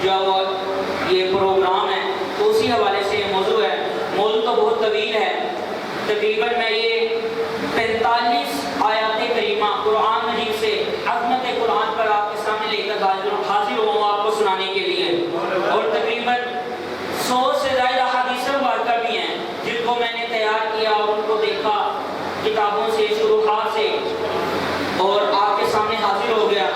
جو یہ پروگرام ہے تو اسی حوالے سے یہ موضوع ہے. موضوع تو بہت طویل ہے. تقریباً میں یہ 45 آیات کریمہ قرآن مجید سے عظمت قرآن پر آپ کے سامنے لے کر حاضر ہوں آپ کو سنانے کے لیے. اور تقریباً 100 سے زائد احادیث مبارکہ بھی ہیں جن کو میں نے تیار کیا اور ان کو دیکھا کتابوں سے شروحات سے اور آپ کے سامنے حاضر ہو گیا.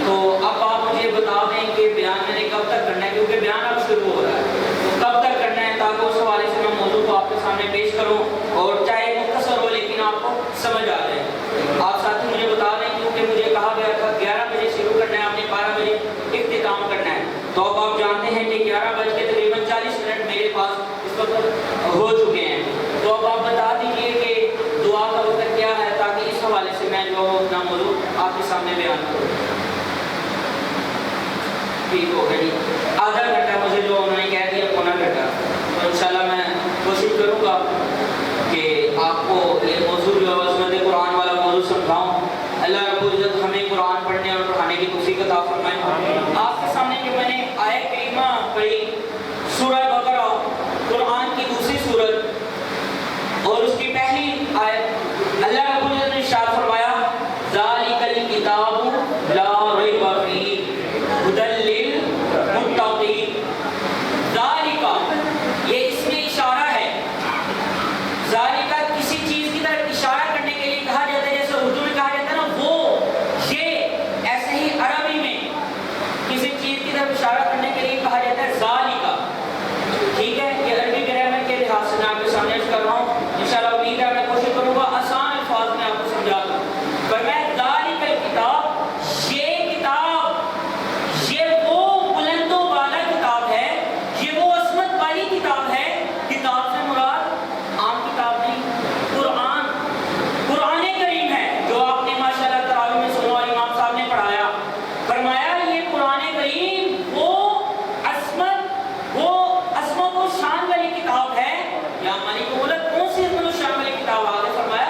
تو اب آپ مجھے بتا دیں کہ بیان میں نے کب تک کرنا ہے, کیونکہ بیان اب شروع ہو رہا ہے, تو کب تک کرنا ہے تاکہ اس حوالے سے میں موضوع کو آپ کے سامنے پیش کروں اور چاہے مختصر ہو لیکن آپ کو سمجھ آ جائے. آپ ساتھی مجھے بتا دیں کیونکہ مجھے کہا گیا تھا 11 بجے شروع کرنا ہے, آپ نے 12 بجے اختتام کرنا ہے. تو اب آپ جانتے ہیں کہ 11 بج کے تقریباً 40 منٹ میرے پاس اس وقت ہو چکے ہیں. تو اب آپ بتا دیجئے کہ دعا کا وقت کیا ہے تاکہ اس حوالے سے میں جو اپنا موضوع آپ کے سامنے بیان کروں. ٹھیک ہو گئی, آدھا گھنٹہ مجھے جو انہوں نے کہہ دیا پونا گھنٹہ. تو انشاءاللہ میں کوشش کروں گا کہ آپ کو یہ موضوع جو عظمت قرآن والا موضوع سمجھاؤں. اللہ رب العزت ہمیں قرآن پڑھنے اور پڑھانے کی توفیق عطا فرمائے. آپ کے سامنے جو میں نے آیت کریمہ پڑھی سورہ بقرہ قرآن کی دوسری سورت اور اس کی پہلی آیت, اللہ رب العزت نے ارشاد فرمایا ذالک الکتاب لا ریب فیہ ھدی للمتقین. ذالک یہ اس میں اشارہ ہے. ذالک کسی چیز کی طرف اشارہ کرنے کے لیے کہا جاتا ہے, جیسے اردو میں کہا جاتا ہے نا وہ یہ, ایسے ہی عربی میں کسی چیز کی طرف اشارہ کرنے کے لیے کہا جاتا ہے ذالک. ٹھیک ہے, یہ عربی گرامر کے لحاظ سے میں آپ کے سامنے عرض کر رہا ہوں. انشاءاللہ امید ہے میں کوشش کروں گا آسان الفاظ میں آپ کو سمجھا دوں. پر میں ذالک الکتاب, یہ کتاب یہ وہ بلند و بالا کتاب ہے, یہ وہ عظمت والی کتاب ہے. کتاب سے مراد عام کتاب نہیں, قرآن, قرآن کریم ہے جو آپ نے ماشاءاللہ تراویح میں سنا اور امام صاحب نے پڑھایا. فرمایا یہ قرآن کریم وہ عظمت و شان والی کتاب ہے. یا مالک ملک کون سی عظمت و شان والی کتاب؟ آگے فرمایا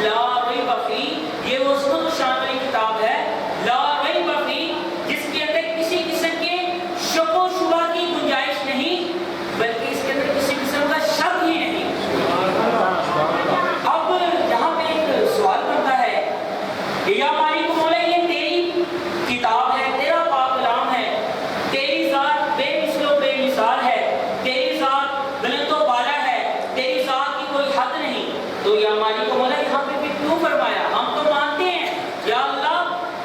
لا ریب فیہ, یہ وہ عظمت و شان والی کتاب ہے لا ریب فیہ جس کے اندر کسی قسم کے شک و شبہ کی گنجائش نہیں, بلکہ اس کے اندر کسی قسم کا شک ہی نہیں. اب یہاں پہ ایک سوال بنتا ہے کہ یا مالک مولا یہ تیری کتاب ہے, تیرا پاک کلام ہے, تیری ذات بے مثل و بے مثال ہے, تیری ذات بلند و بالا ہے, تیری ذات کی کوئی حد نہیں, تو یا مالک مولا یہاں پہ بھی کیوں فرمایا؟ ہم تو مانتے ہیں یا اللہ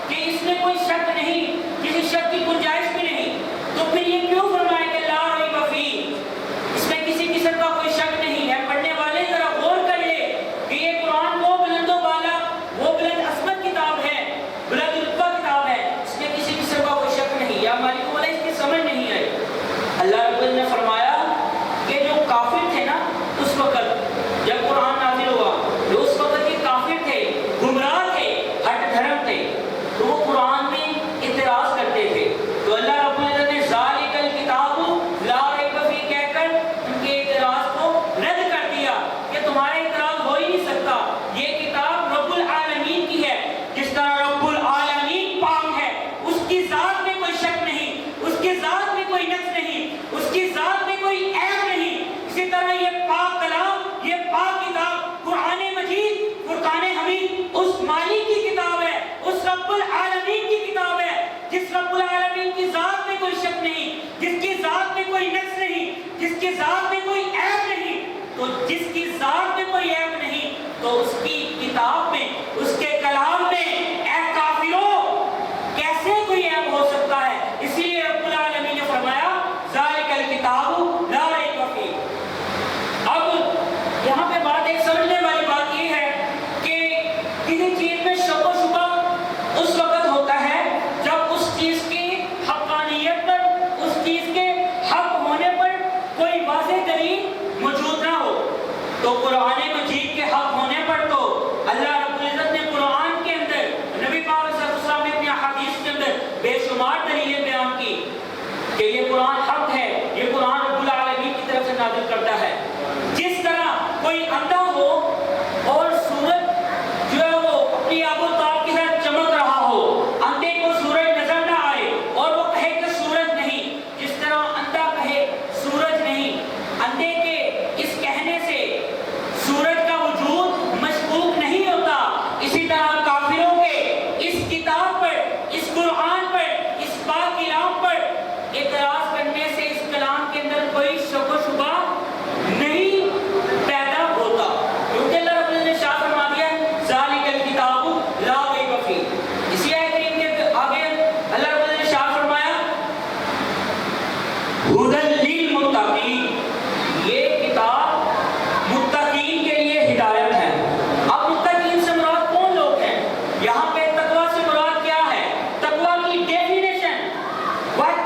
کہ اس میں کوئی شک نہیں, کسی شک کی گنجائش بھی نہیں, تو پھر یہ کیوں فرمایا کہ لا ریب فیہ, اس میں کسی قسم کا کوئی شک نہیں ہے. پڑھنے والے ذرا غور کر لے کہ یہ قرآن وہ بلند و بالا, وہ بلند عظمت کتاب ہے, بلند رتبہ کتاب ہے, اس میں کسی قسم کا کوئی شک نہیں. یا مالک مولا اس کی سمجھ نہیں آئی. اللہ رب العزت نے فرمایا کہ جو کافر تھے نا اس وقت جب قرآن نازل ہوا, جو اس وقت کے کافر تھے, گمراہ تھے, ہٹ دھرم تھے, تو وہ قرآن میں اعتراض کرتے تھے. تو اللہ رب العزت نے ذالک الکتاب لا ریب فیہ کہہ کر ان کے اعتراض کو رد کر دیا کہ تمہارا اعتراض ہو ہی نہیں سکتا, یہ کتاب رب العالمین کی ہے. جس طرح رب العالمین پاک ہے, اس کی ذات میں کوئی شک نہیں, اس کی ذات میں کوئی نقص نہیں, اس کی ذات میں کوئی عیب نہیں. اسی طرح یہ پاک کلام, یہ پاک کتاب قرآن مجید, فرقان حمید اس مالک کی کتاب ہے, اس رب العالمین کی کتاب ہے جس رب العالمین کی ذات میں کوئی شک نہیں, جس کی ذات میں کوئی نقص نہیں, جس کی ذات میں کوئی عیب نہیں. تو جس کی ذات میں کوئی عیب نہیں تو اس کی کتاب میں, اس کے کلام میں اے کافروں کیسے کوئی عیب ہو سکتا ہے؟ اسی لیے رب العالمین نے فرمایا ذالک الکتاب لا ریب فیہ. اب یہاں پہ بات ایک سمجھنے والی بات یہ ہے کہ کسی چیز میں شک و شبہ اس وقت ہوتا ہے جب اس چیز کی حقانیت پر, اس چیز کے حق ہونے پر کوئی واضح دلیل موجود نہ ہو. تو قرآن مجید کے حق ہونے پر تو اللہ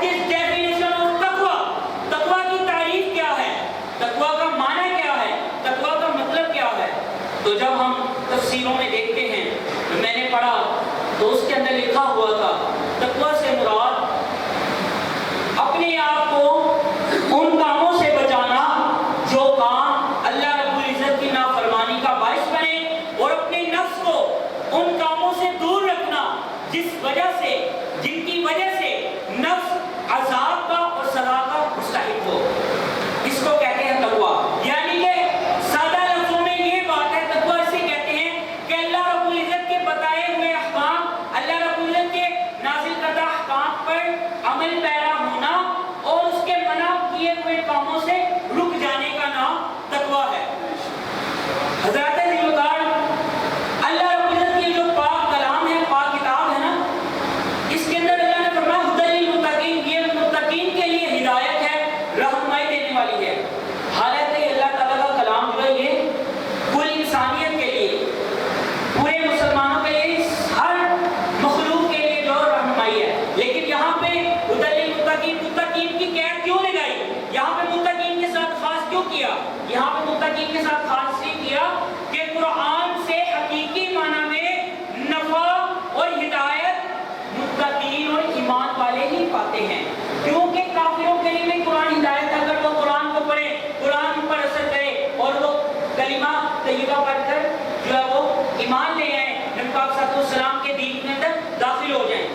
What is definition of taqwa? تقوی کی تعریف کیا ہے؟ تقوی کا معنی کیا ہے؟ تقوی کا مطلب کیا ہے؟ تو جب ہم تفسیروں میں دیکھتے ہیں، میں نے پڑھا تو اس کے اندر لکھا ہوا تھا تقوی سے مراد اپنے آپ کو ان کاموں سے بچانا جو کام اللہ رب العزت کی نافرمانی کا باعث بنے، اور اپنے نفس کو ان کاموں سے دور رکھنا جن کی وجہ سے نفس عذاب کا اور سزا کا مستحق ہو۔ اس کو کہتے ہیں تقوی۔ یعنی کہ سادہ لفظوں میں یہ بات ہے، تقوی اسے کہتے ہیں کہ اللہ رب العزت کے بتائے ہوئے احکام، اللہ رب العزت کے نازل کردہ احکام پر عمل پیرا ہونا اور اس کے منع کیے ہوئے کاموں سے رک جانے کا نام تقوی ہے۔ حضرات ذیوالقار، اللہ رب العزت کی جو پاک کلام ہے، پاک کتاب ہے نا، اس کے اندر اللہ نے فرمایا ہدی للمتقین، یہ متقین کے لیے ہدایت ہے، رہنمائی دینے والی ہے۔ حالانکہ اللہ تعالیٰ کا کلام جو ہے یہ پوری انسانیت کے لیے، پورے مسلمانوں کے لیے، ہر مخلوق کے لیے جو رہنمائی ہے، لیکن یہاں پہ ہدی للمتقین، متقین کی قید کیوں لگائی؟ یہاں پہ متقین کے ساتھ خاص کیوں کیا؟ یہاں پہ متقین کے ساتھ خاص اس لیے کیا کہ قرآن سے حقیقی معنی میں نفع اور ہدایت متقین اور ایمان والے ہی پاتے ہیں، کیونکہ کافروں کے لیے بھی قرآن ہدایت ہے۔ اگر وہ قرآن کو پڑھے، قرآن پر اثر کرے اور وہ کلمہ طیبہ پڑھ کر جو ہے وہ ایمان لے آئیں، نبی پاک صلی اللہ علیہ وسلم کے دین کے اندر داخل ہو جائیں،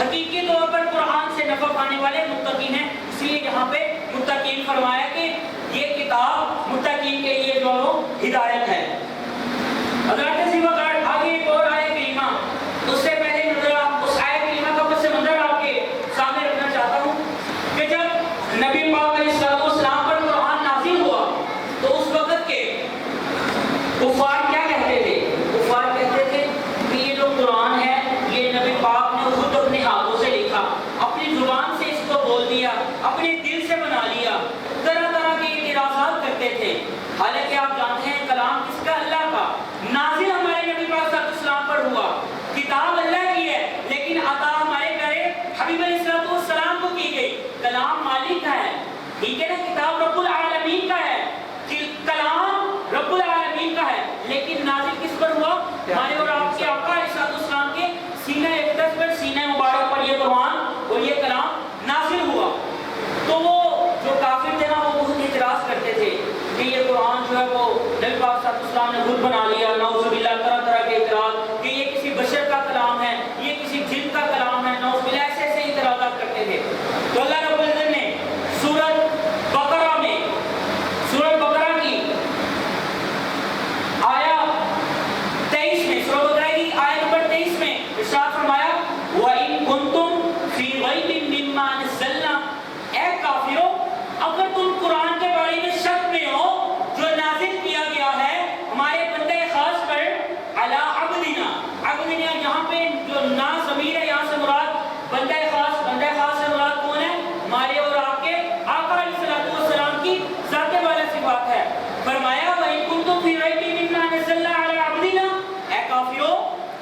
حقیقی طور پر قرآن سے نفع پانے والے متقین ہیں۔ اس لیے یہاں پہ متقین فرمایا کہ یہ کتاب متقین کے لیے جو ہدایت ہے۔ حضرات ذیوالقار، آگے ایک اور آیت کریمہ، اس سے پہلے اس آیت کریمہ کا پس منظر آپ کے سامنے رکھنا چاہتا ہوں کہ جب نبی پاک علیہ السلام پر قرآن نازل ہوا تو اس وقت کے کفار کیا کہتے تھے؟ کفار کہتے تھے کہ یہ جو قرآن ہے یہ نبی پاک نے خود اپنے ہاتھوں سے لکھا، اپنی زبان سے اس کو بول دیا، اپنے دل سے بنا لیا، طرح طرح کے اعتراضات کرتے تھے۔ حالانکہ آپ جانتے ہیں کلام کس کا؟ اللہ کا، نازل ہمارے نبی پاک صلی اللہ علیہ وسلم پر ہوا، کتاب اللہ کی ہے، لیکن عطا ہمارے پیارے حبیب علیہ السلام کو کی گئی۔ کلام مالک کا ہے، ٹھیک ہے نا، کتاب رب العالمین کا ہے، کلام رب العالمین کا ہے، لیکن نازل کس پر ہوا؟ ہمارے اور آپ کے آقا علیہ السلام کے سینہ اقدس پر، سینہ مبارک پر یہ قرآن اور یہ کلام نازل ہوا۔ تو وہ جو کافر تھے نا، وہ بہت اعتراض کرتے تھے کہ یہ قرآن جو ہے وہ نبی پاک صلی اللہ علیہ وسلم نے خود بنا لیا، نعوذ باللہ، طرح طرح کے اعتراض کہ یہ کسی بشر کا کلام ہے، یہ کسی جن کا کلام ہے، نعوذ باللہ، ایسے ایسے اعتراضات کرتے تھے۔ تو اللہ رب العزت نے سورۃ بقرہ میں، سورۃ بقرہ کی آیت 23 میں، سورۃ بقرہ کی آیت نمبر 23 میں ارشاد فرمایا وَإِن كُنتُمْ فِي رَيْبٍ مِّمَّا نَزَّلْنَا، اے کافروں اگر تم قرآن کے بارے میں شک میں ہو جو نازل کیا گیا ہے ہمارے بندے خاص پر، علی عبدنا، عبدنا یہاں پہ جو نا ضمیر ہے، یہاں سے مراد بندے خاص، بندے خاص سے مراد کون ہے؟ ہمارے اور آپ کے آقا علیہ السلام کی ذات والا صفات ہے۔ فرمایا وَإِن كُنتُمْ فِي رَيْبٍ مِّمَّا نَزَّلْنَا عَلَىٰ عَبْدِنَا، اے کافروں،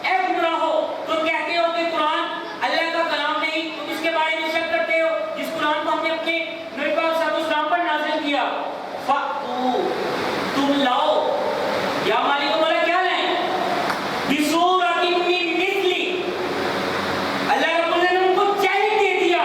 اے گمراہو، تم کہتے ہو کہ قرآن اللہ کا کلام نہیں، تم اس کے بارے میں شک کرتے ہو جس قرآن کو ہم نے اپنے نبی پاک صلی اللہ علیہ وسلم پر نازل کیا۔ تم لاؤ، یا مالک مولا کیا لائیں؟ بِسُورَةٍ مِّن مِّثْلِهِ، اللہ رب العزت نے ان کو چیلنج دے دیا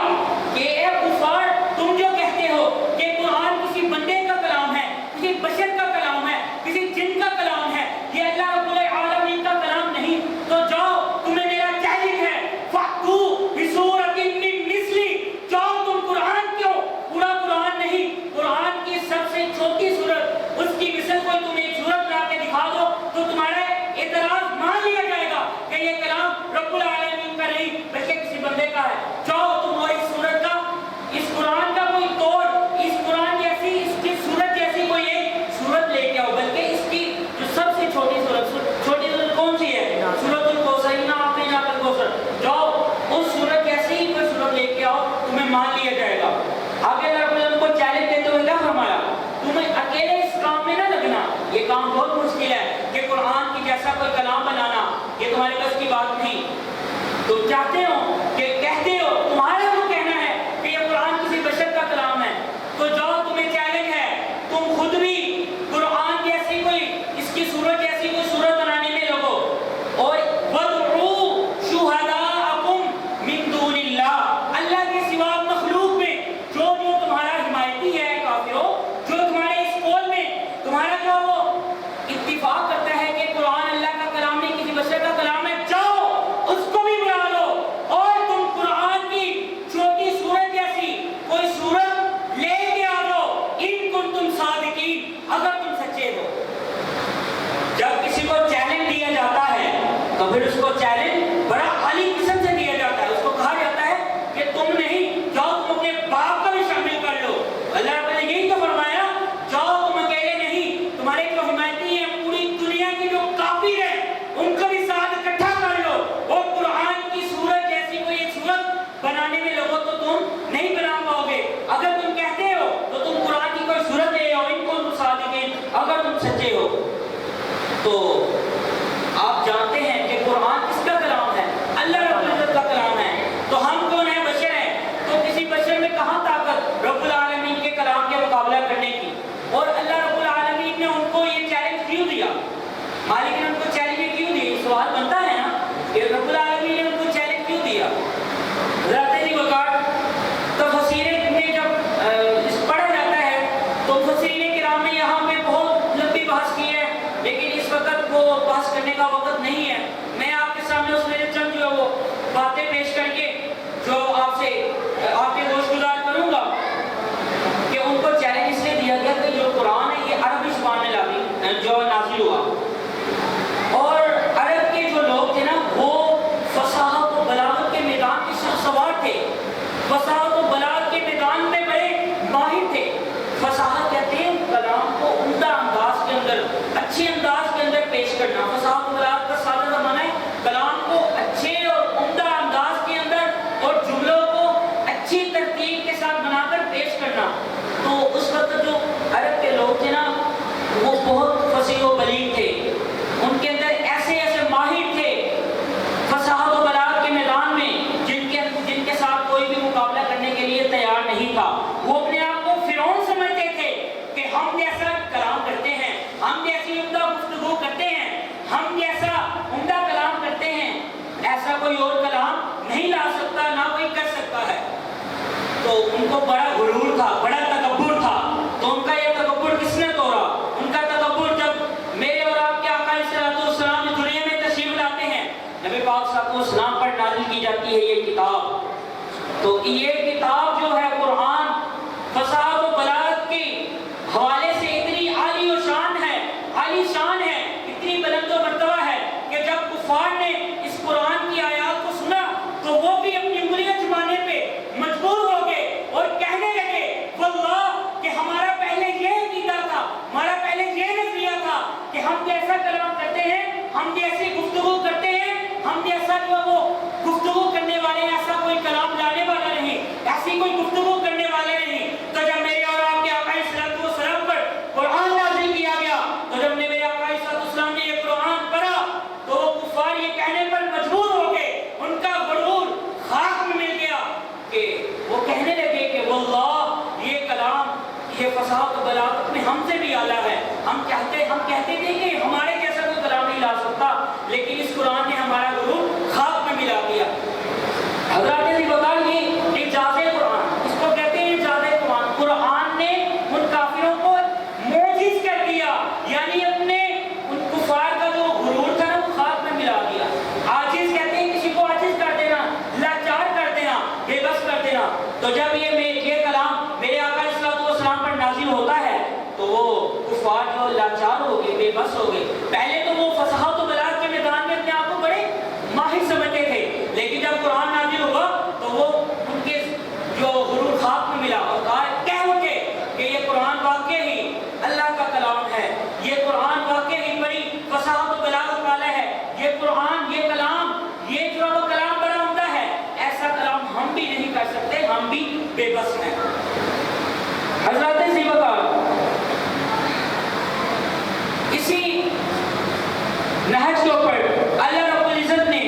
کہ اے کفار، تم جو کہتے ہو کہ قرآن کسی بندے کا کلام ہے، کسی بشر کا کلام ہے، کسی جن کا کلام ہے، یہ اللہ رب العالمین کا کلام نہیں، تو جاؤ، تمہیں میرا چیلنج ہے، فَأْتُوا بِسُورَةٍ مِّن مِّثْلِهِ، جاؤ تم قرآن کیوں، پورا قرآن نہیں، قرآن کی سب سے چھوٹی سورت، اس کی مثل کوئی تم ایک سورت لا کے دکھا دو تو تمہارا اعتراض مان لیا جائے گا کہ یہ کلام رب العالمین کا نہیں بلکہ کسی بندے کا ہے۔ جاؤ تم اور اس سورت کا، اس قرآن کا کوئی توڑ، اس قرآن جیسی، اس کی سورت جیسی کوئی ایک سورت لے کے آؤ، بلکہ اس کی جو سب سے چھوٹی سورت کون سی ہے؟ سورۃ الکوثر، اِنَّا أَعْطَيْنَاكَ الْكَوْثَرَ، جاؤ اس سورت جیسی ہی کوئی سورت لے کے آؤ، تمہیں مان لیا جائے گا۔ آگے اللہ رب العزت کو چیلنج دیتے ہوئے کیا فرمایا؟ تمہیں اکیلے اس کام میں نہ لگنا، یہ کام بہت مشکل ہے کہ قرآن کی جیسا کوئی کلام بنانا، یہ تمہارے بس کی بات نہیں۔ تم چاہتے ہو کہ کہتے ہو، تمہارا وہ کہنا ہے کہ یہ اگر تم کہتے ہو تو تم قرآن کی کوئی صورت لے آؤ، ان کو تم صادقین، اگر تم سچے ہو۔ تو آپ جانتے ہیں کہ قرآن کس کا کلام ہے؟ اللہ رب العزت کا کلام ہے۔ تو ہم کون ہیں؟ بشر ہیں۔ تو کسی بشر میں کہاں طاقت رب العالمین کے کلام کے مقابلہ کرنے کی؟ اور اللہ رب العالمین نے ان کو یہ چیلنج کیوں دیا؟ مالک نے ان کو چیلنج کیوں دی؟ سوال بنتا ہے نا کہ رب العالمین نے ان کو چیلنج کیوں دیا؟ حضرت علی وقار تفسیر میں جب پڑھا جاتا ہے تو مفسرین کرام نے یہاں پہ بہت لمبی بحث کی ہے، لیکن اس وقت وہ بحث کرنے کا وقت نہیں ہے۔ میں آپ کے سامنے اس میں چند جو ہے وہ باتیں پیش کر کے جو آپ کے گوش گزار کروں گا کہ ان کو چیلنج اس لیے دیا گیا کہ جو قرآن ہے یہ عربی زبان میں جو نازل ہوا، اور عرب کے جو لوگ تھے نا وہ فصاحت و بلاغت کے میدان کے شخصوار تھے، فصاحت و بلاغت کے میدان میں بڑے ماہر تھے۔ فصاحت کہتے ہیں کلام کو عمدہ انداز کے اندر، اچھے انداز کے اندر پیش کرنا۔ فصاحت و بلاغت کا سادہ زمانہ ہے کلام کو اچھے اور عمدہ انداز کے اندر اور جملوں کو اچھی ترتیب کے ساتھ بنا کر پیش کرنا۔ تو اس وقت جو عرب کے لوگ تھے نا وہ بہت فصیح و بلیغ تھے، ان کے اندر ایسے ایسے ماہر تھے فصاحت و بلاغت کے میدان میں جن کے ساتھ کوئی بھی مقابلہ کرنے کے لیے تیار نہیں تھا۔ وہ اپنے آپ کو فرعون سمجھتے تھے کہ ہم جیسا کلام کرتے ہیں، ہم جیسی عمدہ گفتگو کرتے ہیں، ہم جیسا عمدہ کلام کرتے ہیں، ایسا کوئی اور کلام نہیں لا سکتا، نہ کوئی کر سکتا ہے۔ تو ان کو بڑا غرور تھا، بڑا تکبر تھا۔ تو ان کا یہ تکبر کس نے توڑا؟ ان کا تکبر جب میرے اور آپ کے آقا صلی اللہ علیہ وسلم دنیا میں تشریف لاتے ہیں، نبی پاک صلی اللہ علیہ وسلم پر نازل کی جاتی ہے یہ کتاب۔ تو یہ کتاب جو ہے قرآن فصاحت و بلاغت کے حوالے سے اتنی عالی و شان ہے، عالی شان ہے، اتنی بلند و مرتبہ ہے کہ جب کفار نے اس قرآن کی آیات کو سنا تو وہ بھی اپنی انگلیاں جمانے پہ مجبور ہو گئے اور کہنے لگے واللہ کہ ہمارا پہلے یہ عقیدہ تھا، ہمارا پہلے یہ نظریہ تھا کہ ہم جیسا کلام کرتے ہیں، ہم جیسی گفتگو کرتے ہیں، ہم جیسا جو ہے وہ گفتگو کرنے والے، ایسا کوئی کلام لانے والا نہیں، ایسی کوئی گفتگو کرنے والے نہیں۔ تو جب میرے اور آپ کے آقا صلی اللہ علیہ وسلم پر قرآن نازل کیا گیا، تو جب میرے آقا صلی اللہ علیہ وسلم نے یہ قرآن پڑھا تو وہ کفار یہ کہنے پر مجبور ہو گئے، ان کا غرور خاک میں مل گیا کہ وہ کہنے لگے کہ واللہ یہ کلام، یہ فصاحت و بلاغت میں ہم سے بھی اعلیٰ ہے۔ ہم کہتے تھے کہ ہمارے جیسا کوئی کلام نہیں لا سکتا، لیکن اس قرآن نے ہمارا غرور خاک میں ملا دیا۔ حضرات نے بتا یہ اعجاز قرآن، اس کو کہتے ہیں اعجاز قرآن۔ قرآن نے ان کافروں کو معجز کر دیا، یعنی اپنے ان کفار کا جو غرور تھا نا وہ خاک میں ملا دیا۔ عاجز کہتے ہیں کسی کو عاجز کر دینا، لاچار کر دینا، بے بس کر دینا۔ تو جب یہ کلام میرے آقا صلی اللہ علیہ وسلم پر نازل ہوتا ہے تو وہ کفار جو لاچار ہو گئے، بے بس ہو گئے۔ پہلے تو وہ فصاحت و بلاغت کے میدان میں اپنے آپ کو بڑے ماہر سمجھتے تھے، لیکن جب قرآن نازل ہوا تو وہ ان کے جو غرور خاک میں ملا اور کہہ اٹھے کہ یہ قرآن واقعی ہی اللہ کا کلام ہے، یہ قرآن واقعی ہی بڑی فصاحت و بلاغت والا ہے، یہ قرآن، یہ کلام، یہ جو وہ کلام بڑا عمدہ ہے، ایسا کلام ہم بھی نہیں کر سکتے، ہم بھی بے بس ہیں۔ حضرات زیبکار اسی نہج کے اوپر اللہ رب العزت نے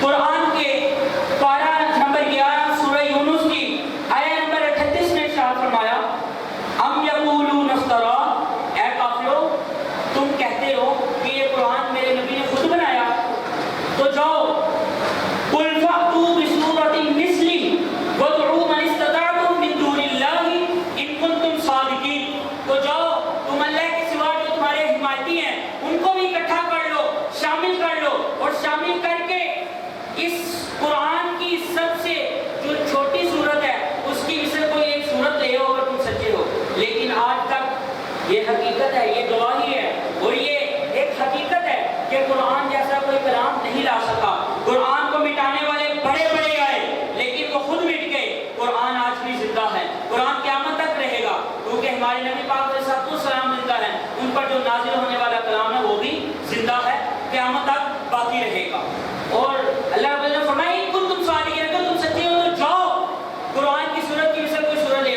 قرآن کے پارہ نمبر 11 سورہ یونس کی آیہ نمبر 38 میں ارشاد فرمایا ام یقولون افترا، اے کافرو تم کہتے ہو کہ یہ قرآن میرے نبی نے خود بنایا، تو جاؤ قل فأتوا بسورۃ مثلہ وادعوا من استطعتم من دون اللہ ان کنتم صادقین۔ تو جاؤ تم اللہ کے سوا جو تمہارے حمایتی ہیں ان کو بھی اکٹھا کر لو، شامل کر لو، اور شامل کر کے اس قرآن کی سب سے جو چھوٹی صورت ہے اس کی مثل کوئی ایک صورت لے ہو اگر تم سچے ہو۔ لیکن آج تک یہ حقیقت ہے، یہ گواہی ہے اور یہ ایک حقیقت ہے کہ قرآن جیسا کوئی کلام نہیں لا سکا۔ قرآن کو مٹانے والے بڑے بڑے آئے لیکن وہ خود مٹ گئے، قرآن آج بھی زندہ ہے، قرآن قیامت تک رہے گا، کیونکہ ہمارے نبی پاک علیہ السلام زندہ ہیں، ان پر جو نازل ہونے والا کلام ہے وہ بھی زندہ ہے، قیامت تک باقی رہے گا۔ اور اللہ رب العزت فرمائے ان تم صادقین، اگر تم سچے ہو تو جاؤ قرآن کی صورت کی مثل کوئی صورت لے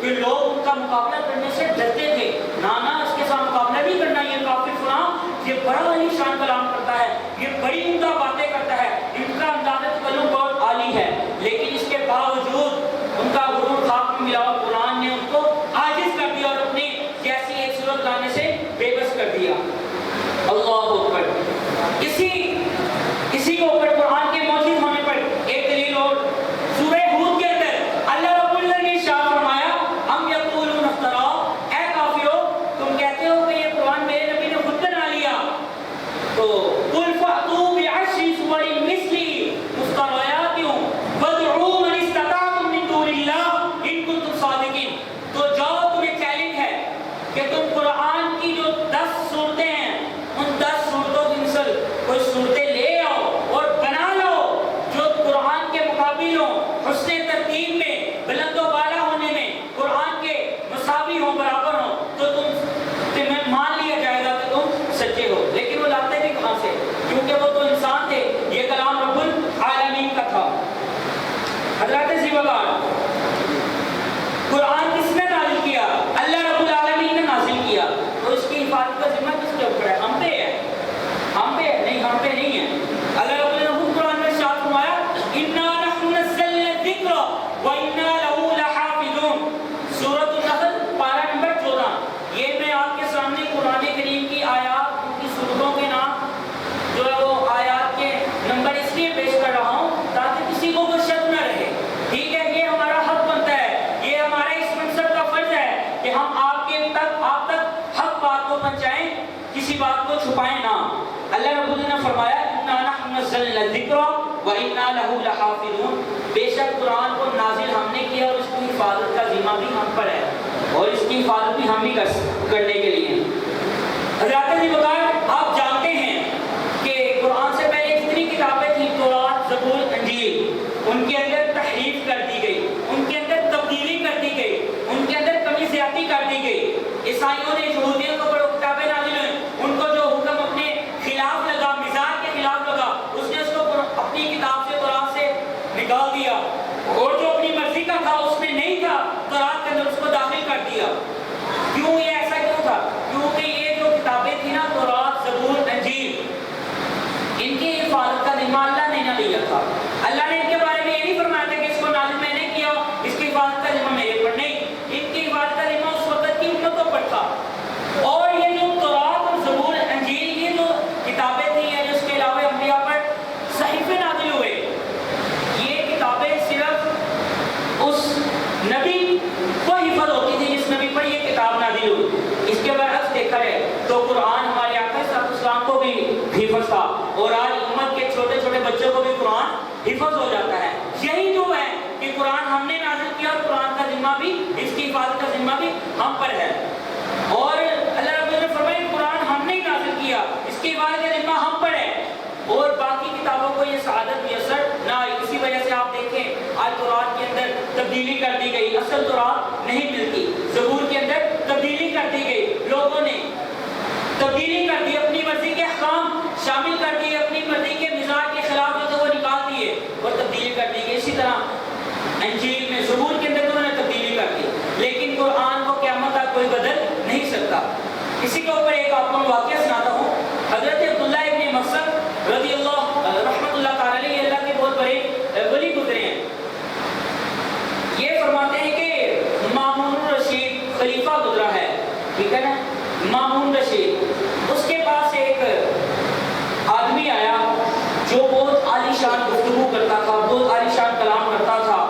کہ لوگ ان کا مقابلہ کرنے سے ڈرتے تھے، نانا اس کے ساتھ مقابلہ نہیں کرنا، یہ کافر فلاں یہ بڑا عالی شان کلام کرتا ہے، یہ بڑی عمدہ باتیں کرتا ہے، ان کا انداز تکلم بہت عالی ہے، لیکن اس کے باوجود ان کا غرور خاک میں ملا اور قرآن نے ان کو عاجز کر دیا اور اپنی جیسی ایک صورت لانے سے بے بس کر دیا۔ اللہ اکبر۔ اسی کے اوپر قرآن کے موجود ہونے پر ایک دلیل اور سورہ ہود کے اندر اللہ رب العزت نے ارشاد فرمایا ام یقولون افترا، اے کافرو تم کہتے ہو کہ یہ قرآن میرے نبی نے خود بنا لیا، تو قل فأتوا بعشر سور مثلی مفتریات وادعوا من استطعتم من دون اللہ ان کنتم صادقین۔ تو جاؤ تمہیں چیلنج ہے کہ تم قرآن کی جو 10 صورتیں ہیں ان 10 صورتوں کی مثل کوئی صورتیں لے آؤ اور بنا لو جو قرآن کے مقابل ہوں، حسن ترتیب میں، بلند و بالا ہونے میں قرآن کے مساوی ہوں، برابر ہوں، تو تمہیں مان لیا جائے گا کہ تم سچے ہو۔ لیکن وہ لاتے بھی کہاں سے؟ کیونکہ وہ تو انسان تھے، یہ کلام رب العالمین کا تھا۔ حضرات زیبگار، قرآن کس نے نازل کیا؟ اللہ رب العالمین نے نازل کیا، تو اس کی حفاظت کا ذمہ کس کے اوپر ہے؟ ہم پہ ہے؟ ہم پہ نہیں، ہم پہ نہیں ہے۔ اللہ رب العالمین نے قرآن میں ارشاد فرمایا انا نحن نزلنا الذکر وانا له لحافظون، سورۃ النحل پارہ نمبر 14۔ یہ میں آپ کے سامنے قرآن کریم کی آیات، ان کی سورتوں کے نام جو ہے وہ آیات کے نمبر اس لیے پیش کر رہا ہوں تاکہ کسی کو وہ شک نہ رہے، ٹھیک ہے؟ یہ ہمارا حق بنتا ہے، یہ ہمارا اس منصب کا فرض ہے کہ ہم آپ تک حق بات کو پہنچائیں، کسی بات کو چھپائیں نہ۔ اللہ رب العزت نے فرمایا انا نحن نزلنا الذکر وانا له لحافظون، بے شک قرآن کو نازل ہم نے کیا اور اس کی حفاظت کا ذمہ بھی ہم پر ہے اور اس کی حفاظت بھی ہم ہی کرنے کے لیے۔ حضرات زیبگار، آپ جانتے ہیں کہ قرآن سے پہلے جتنی کتابیں تھیں، تورات، زبور، انجیل، ان کے اندر تحریف کر دی گئی، ان کے اندر تبدیلی کر دی گئی، ان کے اندر کمی زیادتی کر دی گئی۔ عیسائیوں نے، یہودیوں کو بڑے کتابیں نازل ہوئیں، ان کو جو حکم اپنے خلاف لگا، مزاج کے خلاف لگا، اس نے اس کو اپنی کتاب سے، قرآن سے نکال دیا، اور جو اپنی مرضی کا تھا اس میں نہیں تھا قرآن کے اندر اس کو داخل کر دیا۔ کیوں؟ یہ ایسا کیوں تھا؟ کیونکہ یہ جو کتابیں تھیں نا، تورات، زبور، انجیل، ان کی حفاظت کا ذمہ اللہ نے نہ لیا تھا۔ اللہ نے ان کے بارے میں یہ نہیں فرمایا تھا کہ اس کو نازل میں نے کیا، اس کی حفاظت کا ذمہ میرے پر نہیں، ان کی حفاظت کا ذمہ اس وقت کی امتوں پر تھا۔ اور یہ جو تورات اور زبور، انجیل، یہ جو کتابیں تھیں یا جس کے علاوہ انبیاء پر صحیفے نازل ہوئے، یہ کتابیں صرف اس نبی کو حفظ ہوتی تھی جس نبی پر یہ کتاب نازل ہوئی۔ اس کے برعکس دیکھا ہے تو قرآن ہمارے آقا صلی اللہ علیہ وسلم کو بھی حفظ تھا، اور آج امت کے چھوٹے چھوٹے بچوں کو بھی قرآن حفظ ہو جاتا ہے۔ یہی جو ہے کہ قرآن ہم نے نازل کیا اور قرآن کا ذمہ بھی، اس کی حفاظت کا ذمہ بھی ہم پر ہے۔ اور اللہ رب العزت نے فرمایا قرآن ہم نے نازل کیا، اس کی حفاظت کا ذمہ ہم پر ہے، اور باقی کتابوں کو یہ سعادت میسر نہ آئی۔ اسی وجہ سے آپ دیکھیں آج تورات کے اندر تبدیلی کر دی گئی، اصل تورات نہیں ملتی، زبور کے اندر تبدیلی کر دی گئی، لوگوں نے تبدیلی کر دی، اپنی مرضی کے احکام شامل کر دیے، اپنی مرضی کے مزاج کے خلاف جو تھے وہ نکال دیے اور تبدیلی کر دی گئی۔ اسی طرح انجیل میں، زبور کے اندر انہوں نے تبدیلی کر دی، لیکن قرآن کو قیامت تک کوئی بدل نہیں سکتا۔ اسی کے اوپر ایک آپ کو واقعہ سناتا ہوں۔ حضرت عبداللہ ابن مغفر رضی اللہ رحمۃ اللہ تعالی علیہ، اللہ کے بہت بڑے ولی گزرے ہیں، یہ فرماتے ہیں کہ مامون رشید خلیفہ گزرا ہے، ٹھیک ہے نا، مامون رشید، اس کے پاس ایک آدمی آیا جو بہت عالی شان گفتگو کرتا تھا، بہت عالی شان کلام کرتا تھا،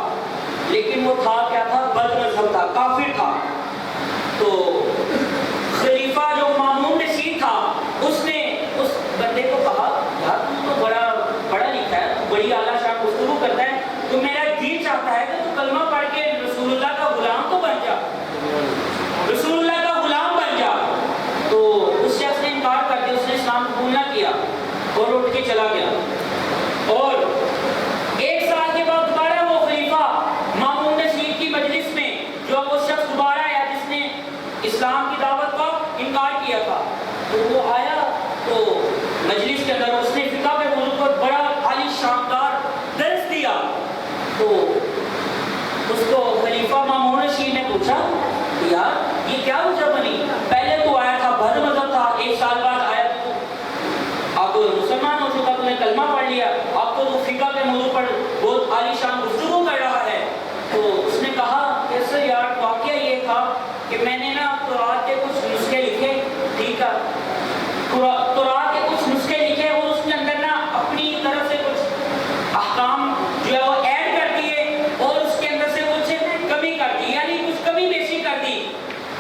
لیکن وہ تھا کیا تھا؟ بد مذہب تھا، کافر تھا۔ تو خلیفہ جو مامون رشید تھا، اس نے اس بندے کو کہا یار تم تو بڑا پڑھا لکھا ہے، بڑی اعلیٰ شان گفتگو کرتا ہے، تو میرا جی چاہتا ہے کہ تو کلمہ پڑھ کے رسول اللہ کا غلام تو بن جا، رسول اللہ کا غلام بن جا۔ تو اس شخص نے انکار کر دیا، اس نے اسلام قبول نہ کیا اور اٹھ کے چلا گیا۔ اور ایک سال کے بعد دوبارہ وہ خلیفہ مامون رشید کی مجلس میں، جو وہ شخص دوبارہ آیا جس نے اسلام کی دعوت کا انکار کیا تھا، تو وہ آیا تو مجلس کے اندر اس نے فقہ کے موضوع پر بڑا عالی شاندار درس دیا۔ تو اس کو خلیفہ مامون رشید نے پوچھا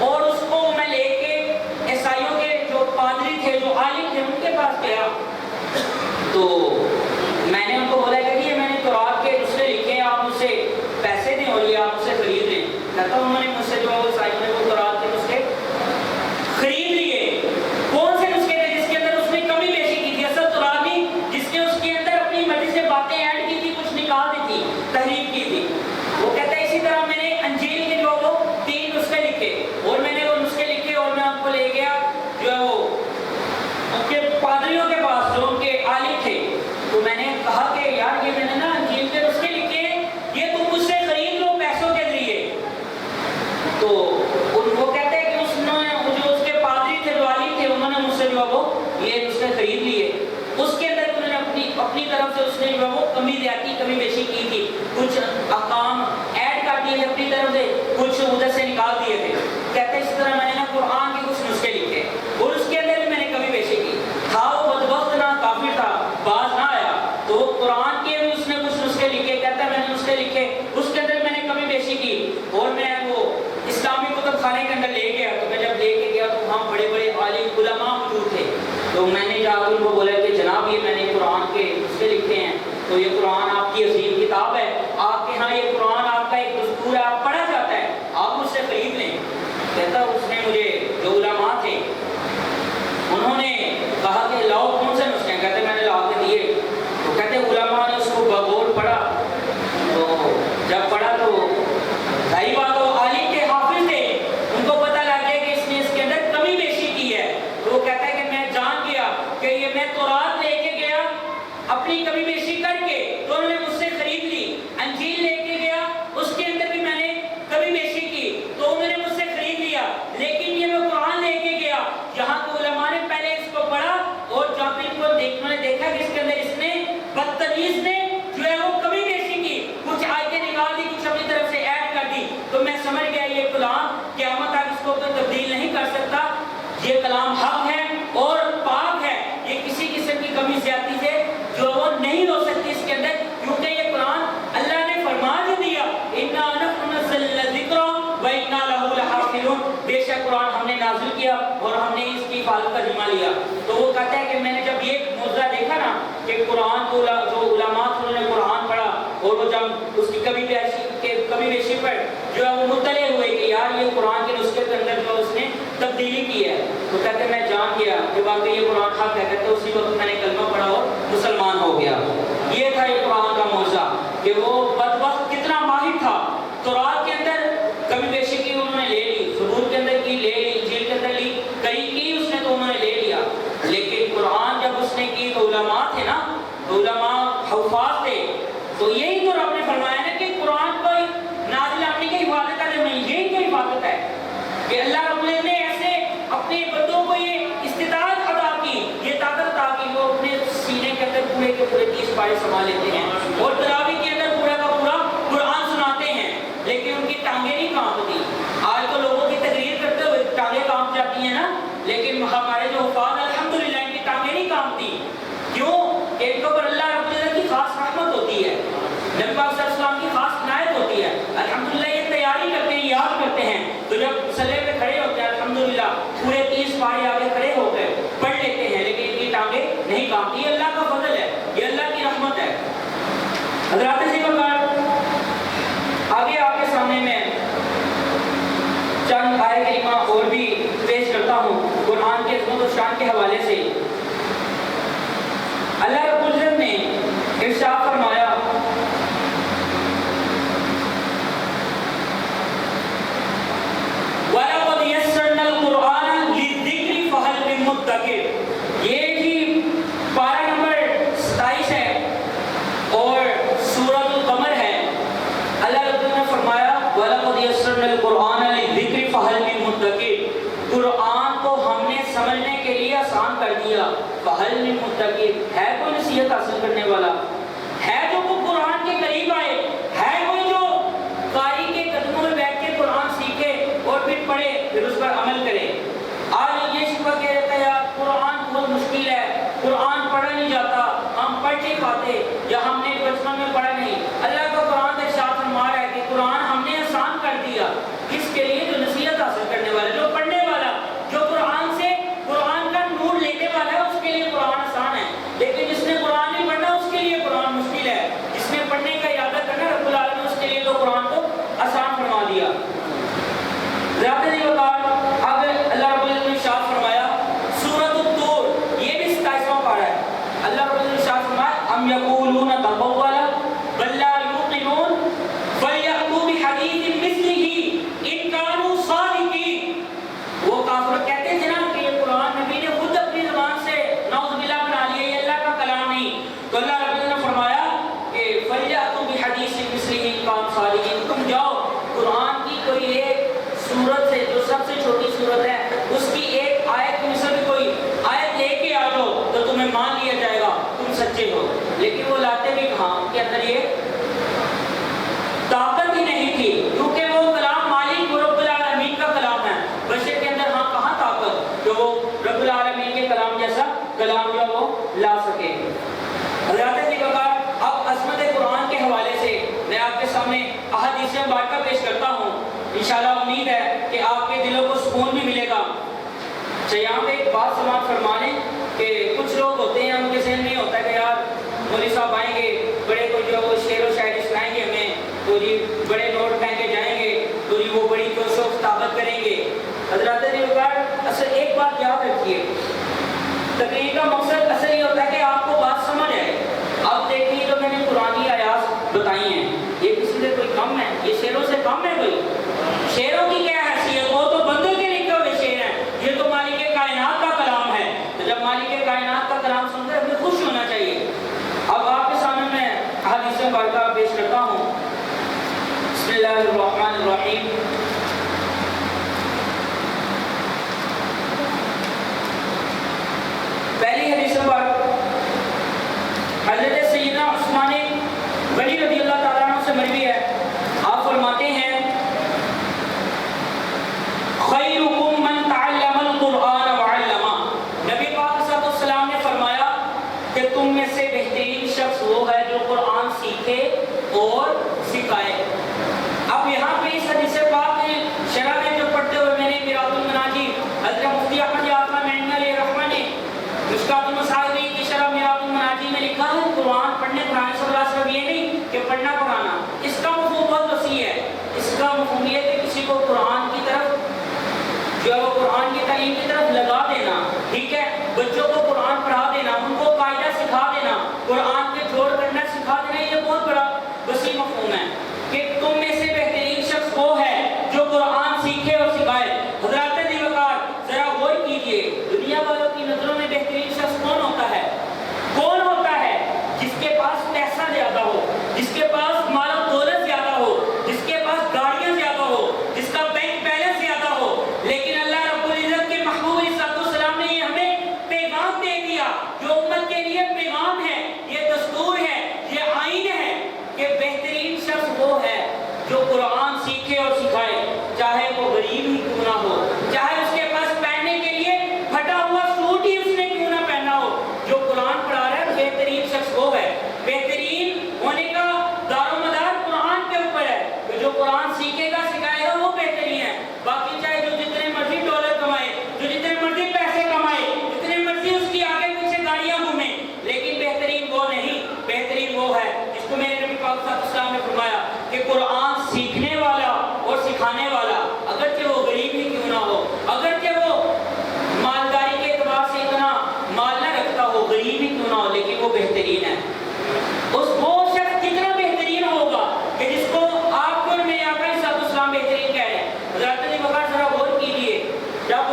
اور اس کو میں لے کے عیسائیوں کے جو پادری تھے، جو عالم تھے، ان کے پاس گیا تو میں نے ان کو بولا کہ یہ میں نے تورات کے نسخے لکھے ہیں، آپ مجھ سے پیسے دیں اور یہ آپ مجھ سے خرید لیں۔ کہتا انہوں نے مجھ سے جو عیسائیوں نے وہ تورات کے نسخے خرید لیے۔ کون سے نسخے تھے؟ جس کے اندر اس نے کمی بیشی کی تھی، اصل تورات نہیں، جس نے اس کے اندر اپنی مرضی سے باتیں ایڈ کی تھی، کچھ نکال دی تھی، تحریف کی تھی۔ وہ کہتا ہے اسی طرح میں نے انجیل کے جو وہ 3 نسخے لکھے، اور میں نے وہ نسخے لکھے اور میں ان کو لے گیا جو ہے وہ ان کے پادریوں کے پاس، جو ان کے عالم تھے۔ تو میں نے کہا کہ یار یہ میں نے نا انجیل کے نسخے لکھے ہیں، یہ تم مجھ سے خرید لو پیسوں کے ذریعے۔ تو وہ کہتے ہیں کہ اس نے جو اس کے پادری تھے، جو عالم تھے، انہوں نے مجھ سے جو ہے وہ یہ نسخے خرید لیے۔ اس کے اندر انہوں نے اپنی طرف سے اس نے جو ہے وہ کمی زیادتی، کمی بیشی کی تھی، کچھ احکام ایڈ کر دیے تھے اپنی طرف سے، کچھ ادھر سے نکال دیے تھے۔ کہتے ہیں اس طرح میں نے نا قرآن کے کچھ نسخے لکھے اور اس کے اندر بھی میں نے کمی بیشی کی۔ تھا وہ بدبخت نہ کافر تھا، باز نہ آیا، تو قرآن کے بھی اس نے کچھ نسخے لکھے۔ کہتا ہے میں نے نسخے لکھے، اس کے اندر میں نے کمی بیشی کی، اور میں وہ اسلامی کتب خانے کے اندر لے گیا۔ تو میں جب لے کے گیا تو وہاں بڑے بڑے عالم علماء موجود تھے، تو میں نے جا کر ان کو بولا کہ جناب یہ میں نے قرآن کے نسخے لکھے ہیں، تو یہ قرآن آپ کی عظیم کتاب ہے، آپ کے ہاں یہ قرآن آپ کا ایک دستور ہے، آپ پڑھا جاتا ہے، آپ مجھ سے خرید لیں۔ کہتا اس نے مجھے جو علماء تھے انہوں نے کہا کہ لاؤ کون سے نسخے ہیں؟ کہتے میں نے لا کے دیے۔ تو کہتے علماء نے اس کو بغور پڑھا، تو جب پڑھا تو ظاہر بات وہ عالم کے حافظ تھے، ان کو پتہ لگ گیا کہ اس نے اس کے اندر کمی بیشی کی ہے۔ تو وہ کہتا ہے کہ میں جان گیا کہ یہ میں تورات لے کے گیا اپنی کمی بیشی کر کے، تو انہوں نے مجھ سے خرید لی۔ انجیل لے کے گیا، اس کے اندر بھی میں نے کمی بیشی کی، تو انہوں نے مجھ سے خرید لیا۔ لیکن یہ میں قرآن لے کے گیا، یہاں تو علماء نے پہلے اس کو پڑھا، اور جہاں پہ انہوں نے دیکھا کہ اس کے اندر اس نے بدتمیز نے جو ہے وہ کمی بیشی کی، کچھ آیتیں نکال دی، کچھ اپنی طرف سے ایڈ کر دی، تو میں سمجھ گیا یہ کلام قیامت تک اس کو کوئی تبدیل نہیں کر سکتا، یہ کلام حق ہے اور پاک ہے، یہ کسی قسم کی کمی زیادتی سے جو وہ نہیں ہو سکتی اس کے اندر، کیونکہ یہ قرآن اللہ نے فرما جو دیا اِنَّا نَحْنُ نَزَّلْنَا الذِّكْرَ وَإِنَّا لَهُ لَحَافِظُونَ، بے شک قرآن ہم نے نازل کیا اور ہم نے اس کی حفاظت کا ذمہ لیا۔ تو وہ کہتا ہے کہ میں نے جب یہ معجزہ دیکھا نا کہ قرآن کو جو علماء انہوں نے قرآن پڑھا، اور وہ جب اس کی کمی بیشی پر جو ہے وہ مطلع ہوئے کہ یار یہ قرآن کے نسخے کے اندر جو اس نے تبدیلی کی ہے، تو کہتے میں جان گیا کہ واقعی یہ قرآن حق ہے۔ کہتے اسی وقت میں نے کلمہ پڑھا اور مسلمان ہو گیا۔ یہ تھا یہ قرآن کا معجزہ کہ وہ بدبخت کتنا ماہر تھا، تورات کے اندر کمی بیشی کی انہوں نے لے لی، زبور کے اندر کی لے لی، انجیل کے اندر لی، کئی کی اس نے تو انہوں نے لے لیا، لیکن قرآن جب اس نے کی تو علماء تھے نا، علماء حفاظ تھے، تو یہی تو رب نے فرمایا نا کہ قرآن کو نازل اپنی کی حفاظت کرنے میں یہی تو حفاظت ہے کہ اللہ رب نے ایسے اپنے بندوں کو یہ استطاعت عطا کی، یہ طاقت عطا کی، وہ اپنے سینے کے اندر پورے کے پورے 30 پارے سنبھال لیتے ہیں اور تراویح کے اندر پورا کا پورا قرآن سناتے ہیں، لیکن ان کی ٹانگیں نہیں کانپتی۔ آج تو لوگوں کی تقریر کرتے ہوئے ٹانگیں کانپ جاتی ہیں نا، لیکن ہمارے جو حفاظ الحمدللہ ان کی ٹانگیں نہیں کانپتی۔ کیوں؟ کہ ان کے اوپر اللہ رب العزت کی خاص رحمت ہوتی ہے، نبی پاک صلی اللہ علیہ وسلم کی خاص عنایت ہوتی ہے۔ الحمدللہ یہ تیاری کرتے ہیں، یاد کرتے ہیں، تو جب مسلح پہ کھڑے ہوتے ہیں الحمدللہ پورے 30 پارے آگے کھڑے ہو گئے پڑھ لیتے ہیں، لیکن ان کی ٹانگیں نہیں کانپتی۔ یہ اللہ کا فضل ہے، یہ اللہ کی رحمت ہے۔ حضرات آگے آپ کے سامنے میں چند آیت کریمہ اور بھی پیش کرتا ہوں قرآن کے عظمت و شان کے حوالے سے۔ اللہ رب العزت نے ارشاد فرمایا وَلَقَدْ يَسَّرْنَا الْقُرْآنَ لِلذِّكْرِ فَهَلْ مِن مُدَّكِرٍ، یہ جی پارہ نمبر 27 ہے اور سورۃ القمر ہے۔ اللہ رب العزت نے فرمایا وَلَقَدْ يَسَّرْنَا الْقُرْآنَ لِلذِّكْرِ فَهَلْ مِن مُدَّكِرٍ، قرآن کو ہم نے سمجھنے کے لیے آسان کر دیا۔ فَهَلْ مِن مُدَّكِرٍ، ہے کوئی نصیحت حاصل کرنے والا، ہے جو قرآن کے قریب آئے، ہے کوئی جو قاری کے قدموں میں بیٹھ کے قرآن سیکھے اور پھر پڑھے پھر اس پر عمل کرے۔ آج یہ شبہ کہہ رہتا ہے یار قرآن بہت مشکل ہے، قرآن پڑھا نہیں جاتا، ہم پڑھ نہیں پاتے، یا ہم نے بچپن میں پڑھا نہیں۔ اللہ کا قرآن ارشاد فرما رہا ہے کہ قرآن ہم نے آسان کر دیا، کس کے لیے؟ جو نصیحت حاصل کرنے والے، ذات علی وقار اب اللہ رب العزت نے ارشاد فرمایا سورۃ الطور، یہ بھی 27واں پارہ ہے. اللہ رب العزت نے ارشاد فرمایا ام یقولون تقولا بل لا یوقنون فلیأتوا بحدیث مثلہ ان کانوا صادقین. وہ کافر کہتے تھے نا کہ یہ قرآن نبی نے خود اپنی زبان سے نعوذ باللہ بنا لیا، یہ اللہ کا کلام نہیں. تو اللہ رب العزت نے فرمایا کہ فلیأتوا بحدیث مثلہ ان کانوا صادقین، تم جاؤ قرآن کی کوئی ایک سورت سے جو سب سے چھوٹی سورت ہے اس کی ایک آیت میں سے بھی کوئی آیت لے کے آ جاؤ تو تمہیں مان لیا جائے گا تم سچے ہو. لیکن وہ لاتے بھی کہاں، ان کے اندر یہ طاقت ہی نہیں تھی، کیونکہ وہ کلام مالک رب العالمین کا کلام ہے. بشر کے اندر ہاں کہاں طاقت کہ وہ رب العالمین کے کلام جیسا کلام جو وہ لا سکے. حضرات علی وقار اب عظمت قرآن کے حوالے سے میں آپ کے سامنے احادیث مبارکہ پیش کرتا ہوں. انشاءاللہ امید ہے کہ آپ کے دلوں کو سکون بھی ملے گا. یہاں پہ ایک بات سماعت فرما لیں کہ کچھ لوگ ہوتے ہیں ان کے ذہن میں ہوتا ہے کہ یار مولوی صاحب آئیں گے بڑے کوئی جو شعر و شاعری سنائیں گے ہمیں، تو جی بڑے نوٹ پہن کے جائیں گے، تو جی وہ بڑی جوش و خطابت کریں گے. حضرات علی وقار اصل ایک بات یاد رکھیے، تقریر کا مقصد اصل یہ ہوتا ہے کہ آپ کو بات سمجھ آئے. اب دیکھیے جو میں نے قرآنی آیات بتائی ہیں یہ کسی سے کوئی کم ہے، یہ شعروں سے کم ہے. کوئی شعروں کی کیا حیثیت، وہ تو بندوں کے لکھے ہوئے شعر ہیں، یہ تو مالک کائنات کا کلام ہے. تو جب مالک کائنات کا کلام سنتے ہیں ہمیں خوش ہونا چاہیے. اب آپ کے سامنے میں احادیث مبارکہ پیش کرتا ہوں. بسم اللہ الرحمن الرحیم. پہلی حدیث مبارکہ حضرت سیدنا عثمان غنی رضی اللہ تعالیٰ عنہ سے مروی ہے. آپ فرماتے ہیں خیرکم من تعلم القرآن وعلمہ. نبی پاک صلی اللہ علیہ وسلم نے فرمایا کہ تم میں سے بہترین شخص وہ ہے جو قرآن سیکھے اور سکھائے. اب یہاں پہ اس حدیث پاک میں شرح میں جو پڑھتے ہوئے میں نے میرات المناجی حضرت مفتی احمد یعقوب مینی علیہ رحمہ نے مشکات المصابیح کی شرح میرات المناجی میں لکھا ہے قرآن پڑھنے قرآن سے مراد صرف یہ نہیں کہ پڑھنا پڑھانا، اس کا مفہوم بہت وسیع ہے. اس کا مفہوم یہ ہے کہ کسی کو قرآن کی طرف جو ہے وہ قرآن کی تعلیم کی طرف لگا دینا، ٹھیک ہے، بچوں کو قرآن پڑھا دینا، ان کو قاعدہ سکھا دینا، قرآن کے جوڑ کرنا سکھا دینا. یہ بہت بڑا وسیع مفہوم ہے کہ تم میں سے بہترین شخص وہ ہے جو قرآن سیکھے اور سکھائے. حضرات علی وقار ذرا غور کیجئے، دنیا والوں کی نظروں میں بہترین شخص کون ہوتا ہے؟ کون ہوتا ہے؟ جس کے پاس پیسہ زیادہ ہو، جس کے پاس مال و دولت زیادہ ہو، جس کے پاس گاڑیاں زیادہ ہو، جس کا بینک بیلنس زیادہ ہو. لیکن اللہ رب العزت کے محبوب علیہ السلام نے یہ ہمیں پیغام دے دیا جو امت کے لیے پیغام ہے، یہ دستور ہے، یہ آئین ہے کہ بہترین شخص وہ ہے جو قرآن سیکھے اور سکھائے، چاہے وہ غریب ہی کیوں نہ ہو، چاہے اس کے پاس پہننے کے لیے پھٹا ہوا سوٹ ہی اس نے کیوں نہ پہنا ہو. جو قرآن پڑھا رہا ہے بہترین شخص وہ ہے. بہترین ہونے کا دار و مدار قرآن کے اوپر ہے کہ جو قرآن سیکھے گا سکھائے گا وہ بہترین ہے. باقی چاہے جو جتنے مرضی ڈالر کمائے، جو جتنے مرضی پیسے کمائے، جتنے مرضی اس کی آگے پیچھے گاڑیاں گھومیں، لیکن بہترین وہ نہیں. بہترین وہ ہے جس کو میرے نبی پاک صلی اللہ علیہ وسلم نے فرمایا کہ قرآن سیکھنے والا اور سکھانے والا، اگرچہ وہ غریب ہی کیوں نہ ہو، اگرچہ وہ مالداری کے اعتبار سے اتنا مال نہ رکھتا ہو، غریب ہی کیوں نہ ہو، لیکن وہ بہترین ہے. وہ شخص کتنا بہترین ہوگا کہ جس کو آپ کو میرے آقا صلی اللہ علیہ وسلم بہترین کہہ رہے ہیں. حضرت علی وقار ذرا غور کیجیے، جب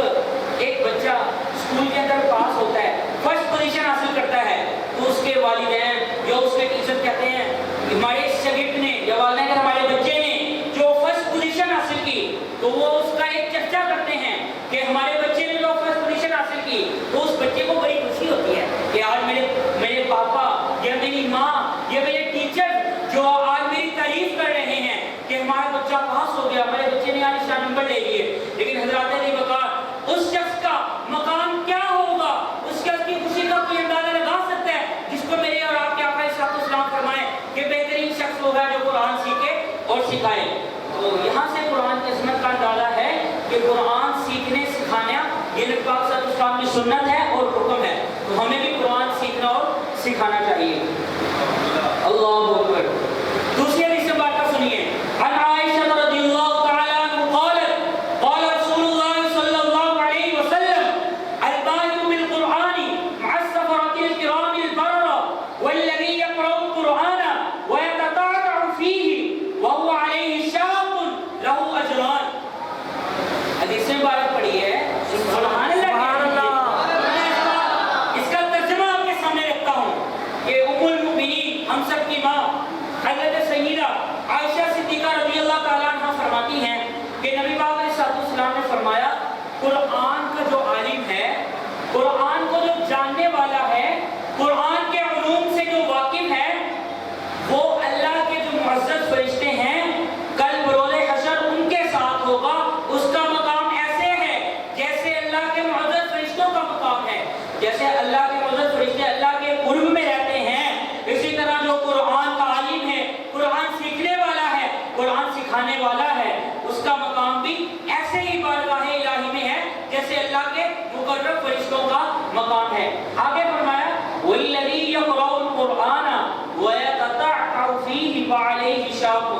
ایک بچہ اسکول کے اندر پاس ہوتا ہے، فرسٹ پوزیشن حاصل کرتا ہے، تو اس کے والدین یا اس کے ٹیچر کہتے ہیں ہمارے شاگرد نے یا والدین ہمارے بچے نے جو فرسٹ پوزیشن حاصل کی، تو وہ اس کا ایک چرچا کرتے ہیں کہ ہمارے بچے نے جو فرسٹ پوزیشن حاصل کی. تو اس بچے کو بڑی خوشی ہوتی ہے کہ آج میرے پاپا یا میری ماں یا میرے ٹیچر جو آج میری تعریف کر رہے ہیں کہ ہمارا بچہ پاس ہو گیا، ہمارے بچے نے آج اس نمبر لے لیے. لیکن حضرات علی وقار اس شخص کا مقام کیا ہوگا، اس شخص کی خوشی کا کوئی اندازہ لگا سکتا ہے جس کو میرے اور آپ کے آقا صلی اللہ علیہ وسلم فرمائے کہ بہترین شخص ہوگا جو قرآن سیکھے اور سکھائے. تو یہاں سے قرآن کی عظمت کا اندازہ ہے کہ قرآن سیکھنے سکھانا یہ نبی پاک صلی اللہ علیہ وسلم کی سنت ہے اور حکم ہے. تو ہمیں بھی قرآن سیکھنا اور سکھانا چاہیے. اللہ اکبر. دوسری حدیث سے بات سنیے. عن عائشہ رضی اللہ تعالی عنہ قالت قال قرآن کا جو عالم ہے، قرآن کو جو جاننے والا ہے، قرآن کے علوم سے جو واقف ہے، وہ اللہ کے جو معزز فرشتے ہیں کل بروز حشر ان کے ساتھ ہوگا۔ اس کا مقام ایسے ہے جیسے اللہ کے معزز فرشتوں کا مقام ہے۔ جیسے اللہ کے معزز فرشتے اللہ کے قرب میں رہتے ہیں، اسی طرح جو قرآن کا عالم ہے، قرآن سیکھنے والا ہے، قرآن سکھانے والا ہے، اس کا مقام بھی ایسے ہی بارگاہ الہی میں ہے جیسے اللہ کے مقرب فرشتوں کا مقام ہے۔ آگے فرمایا وَالَّذِي يَقْرَأُ الْقُرْآنَ وَيَتَتَعْتَعُ فِيهِ وَعَلَيْهِ شَاقٌ،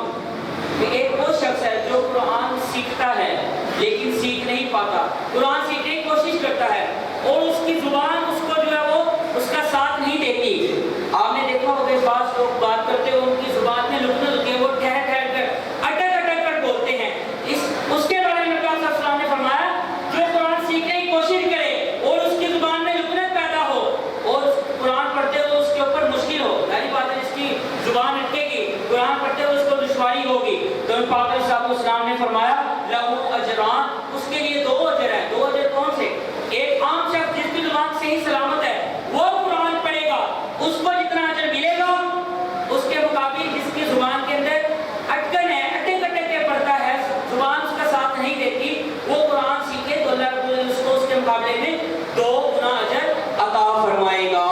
کہ ایک وہ شخص ہے جو قرآن سیکھتا ہے لیکن سیکھ نہیں پاتا، قرآن سیکھنے کی کوشش کرتا ہے اور اس کی زبان اس کو جو ہے وہ اس کا ساتھ نہیں دیتی۔ آپ نے دیکھا ہوگا بعض لوگ بات کرتے ہیں ان کی زبان میں لکھنے ہوتی ہے، وہ ٹھہر ٹھہر کر اٹک کر بولتے ہیں۔ اس کے بارے میں نبی صلی اللہ علیہ وسلم نے فرمایا جو قرآن سیکھنے کی کوشش کرے اور اس کی زبان میں لکنت پیدا ہو اور قرآن پڑھتے ہوئے اس کے اوپر مشکل ہو، یعنی بات ہے اس کی زبان اٹکے گی، قرآن پڑھتے ہوئے اس کو دشواری ہوگی، تو پاک علیہ السلام نے فرمایا لہو اجران، اس کے لیے 2 اجر ہیں۔ 2 اجر کون سے؟ ایک عام شخص جس کی زبان صحیح سلامت ہے وہ قرآن پڑھے گا، اس کو جتنا اجر ملے گا، اس کے مقابل جس کی زبان کے اندر اٹکن ہے، اٹک کے پڑھتا ہے، زبان اس کا ساتھ نہیں دیتی، وہ قرآن سیکھے تو اللہ رب العزت اس کو اس کے مقابلے میں 2 گنا اجر عطا فرمائے گا۔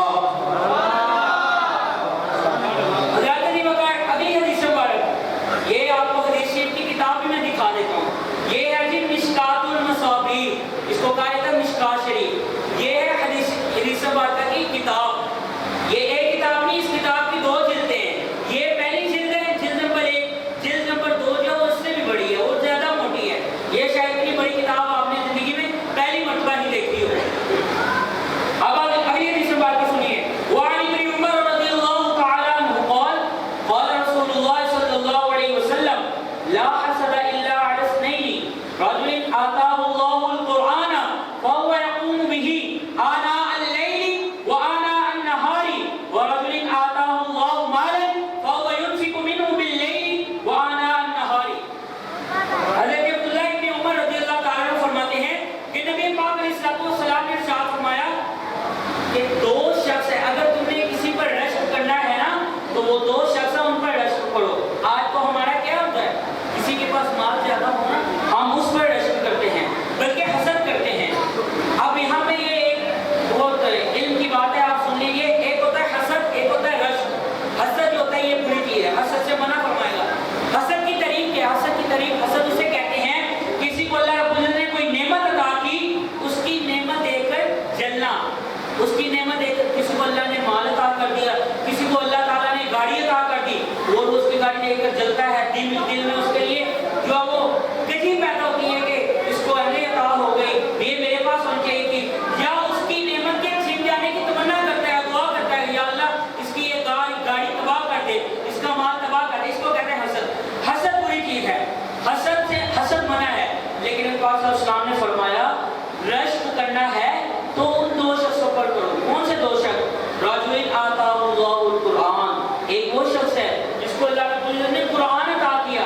یہ آپ کو حدیث شریف کی کتاب بھی میں دکھا دیتا ہوں۔ یہ ہے جی مشکات المصابیح، اس کو کہا جاتا ہے مشکات شریف۔ یہ ہے حدیث مبارکہ کی کتاب۔ یہ ایک کتاب نہیں، اس کتاب کی 2 جلدیں ہیں۔ یہ پہلی جلد ہے، جلد نمبر 1، جلد نمبر 2 جو ہے اس سے بھی بڑی ہے، وہ زیادہ موٹی ہے۔ یہ شاید اتنی بڑی کتاب آپ نے زندگی میں پہلی مرتبہ ہی دیکھی ہو۔ اب اگلی حدیث مبارکہ سنیے۔ وعن ابن عمر رضی اللہ تعالی عنہ قال قال رسول اللہ صلی اللہ علیہ وسلم لا حسد الا على اثنين رجل آتاه الله القرآن فهو يقوم به آناء الليل وآناء النهار ورجل آتاه الله مالا فهو ينفق منه بالليل وآناء النهار۔ حضرت عبداللہ ابن عمر رضی اللہ تعالیٰ عنہ فرماتے ہیں کہ نبی پاک علیہ السلام نے ارشاد فرمایا کہ 2 شخص ہیں، اگر تم نے کسی پر رشک کرنا ہے نا تو وہ 2 شخص ہیں، ان پر رشک کرو۔ آج تو ہمارا کیا ہوتا ہے، کسی کے پاس مال زیادہ ہونا ہم اس پر رشک کرتے ہیں بلکہ حسد کرتے ہیں۔ اب یہاں پہ یہ ایک بہت علم کی بات ہے، آپ سن لیجیے۔ ایک ہوتا ہے حسد، ایک ہوتا ہے رشک۔ حسد جو ہوتا ہے یہ بری چیز ہے، حسد سے منع فرمائے گا۔ حسد کی تعریف کیا؟ حسد کی تعریف، حسد اسے کہتے ہیں کسی کو اللہ رب العزت نے کوئی نعمت عطا کی، اس کی نعمت دیکھ کر جلنا، اس کی نعمت دیکھ کر کسی کو اللہ نے مال عطا کر دیا، کسی کو اللہ تعالیٰ نے گاڑی عطا کر دی اور وہ اس کی گاڑی دیکھ کر جلتا ہے، دل میں اس کے لیے جو وہ کجی پیدا ہوتی ہے کہ اس کو اہلیت عطا ہو گئی، یہ میرے پاس ہونی چاہیے تھی، یا اس کی نعمت کے چھن جانے کی تمنا کرتا ہے، دعا کرتا ہے یا اللہ اس کی یہ گاڑی تباہ کر دے، اس کا مال تباہ کر دے، اس کو کہتے ہیں حسد۔ حسد بری چیز ہے، حسد سے حسد منع ہے، لیکن نبی پاک صلی اللہ علیہ وسلم نے فرمایا رشک کرنا ہے تو ان 2 شخصوں پر کرو۔ کون سے 2 شخص؟ رجل آتاہ اللہ القرآن، ایک وہ شخص ہے جس کو اللہ رب العزت نے قرآن عطا کیا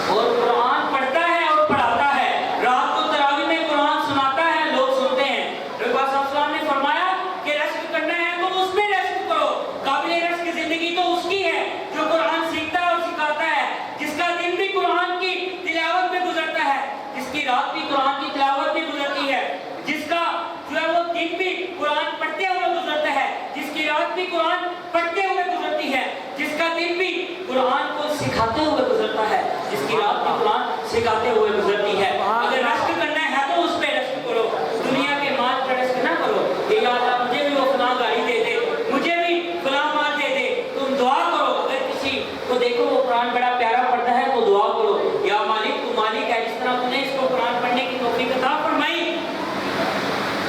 اور قرآن پڑھتا ہے اور پڑھاتا ہے، رات کو تراویح میں قرآن سناتا ہے، لوگ سنتے ہیں۔ نبی پاک صلی اللہ علیہ وسلم نے فرمایا کہ رشک کرنا ہے تو اس میں رشک کرو۔ قابل رشک زندگی تو اس کی ہے جو قرآن سیکھتا ہے اور سکھاتا ہے، جس کا دن بھی قرآن کی تلاوت میں گزرتا ہے، جس کی رات بھی قرآن کی تلاوت میں گزرتی ہے، جس کا جو ہے وہ دن بھی قرآن پڑھتے ہوئے گزرتا ہے، جس کی رات بھی قرآن پڑھتے ہوئے گزرتی ہے، جس کا دن بھی قرآن کو سکھاتے ہوئے گزرتا ہے، جس کی رات بھی قرآن سکھاتے ہوئے گزرتی ہے۔ اگر رشک کرنا ہے تو اس پہ رشک کرو، دنیا کے مال پر رشک نہ کرو کہ یا اللہ مجھے بھی وہ فلاں گاڑی دے دے، مجھے بھی فلاں مال دے دے۔ تم دعا کرو، اگر کسی کو دیکھو وہ قرآن بڑا پیارا پڑھتا ہے تو دعا کرو یا مالک تو مالک ہے، جس طرح تم نے اس کو قرآن پڑھنے کی توفیق عطا فرمائی،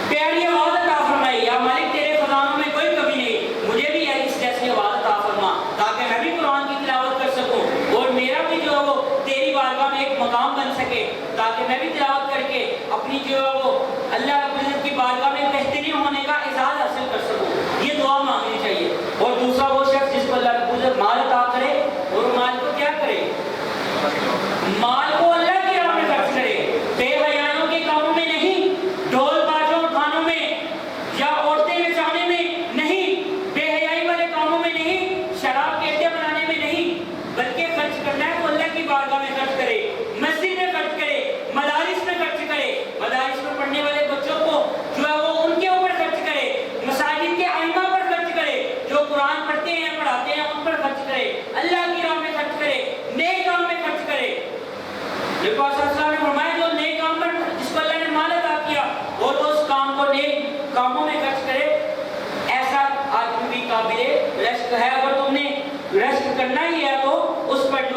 پیاری آواز عطا فرمائی، یا مالک تیرے خزانوں میں کوئی کمی نہیں، مجھے بھی اس جیسی آواز عطا فرما تاکہ میں بھی قرآن کی تلاوت کر سکوں اور میرا بھی جو ہے وہ تیری بارگاہ میں ایک مقام بن سکے، تاکہ میں بھی تلاوت کر کے اپنی جو ہے وہ اللہ رب العزت کی بارگاہ میں بہترین ہونے کا اعزاز حاصل کر سکوں۔ یہ دعا مانگنی چاہیے۔ اور دوسرا وہ شخص جس کو اللہ رب العزت مال عطا کرے اور مال کو کیا کرے، مال کو اللہ کی راہ میں خرچ کرے، بے حیاؤں کے کاموں میں نہیں،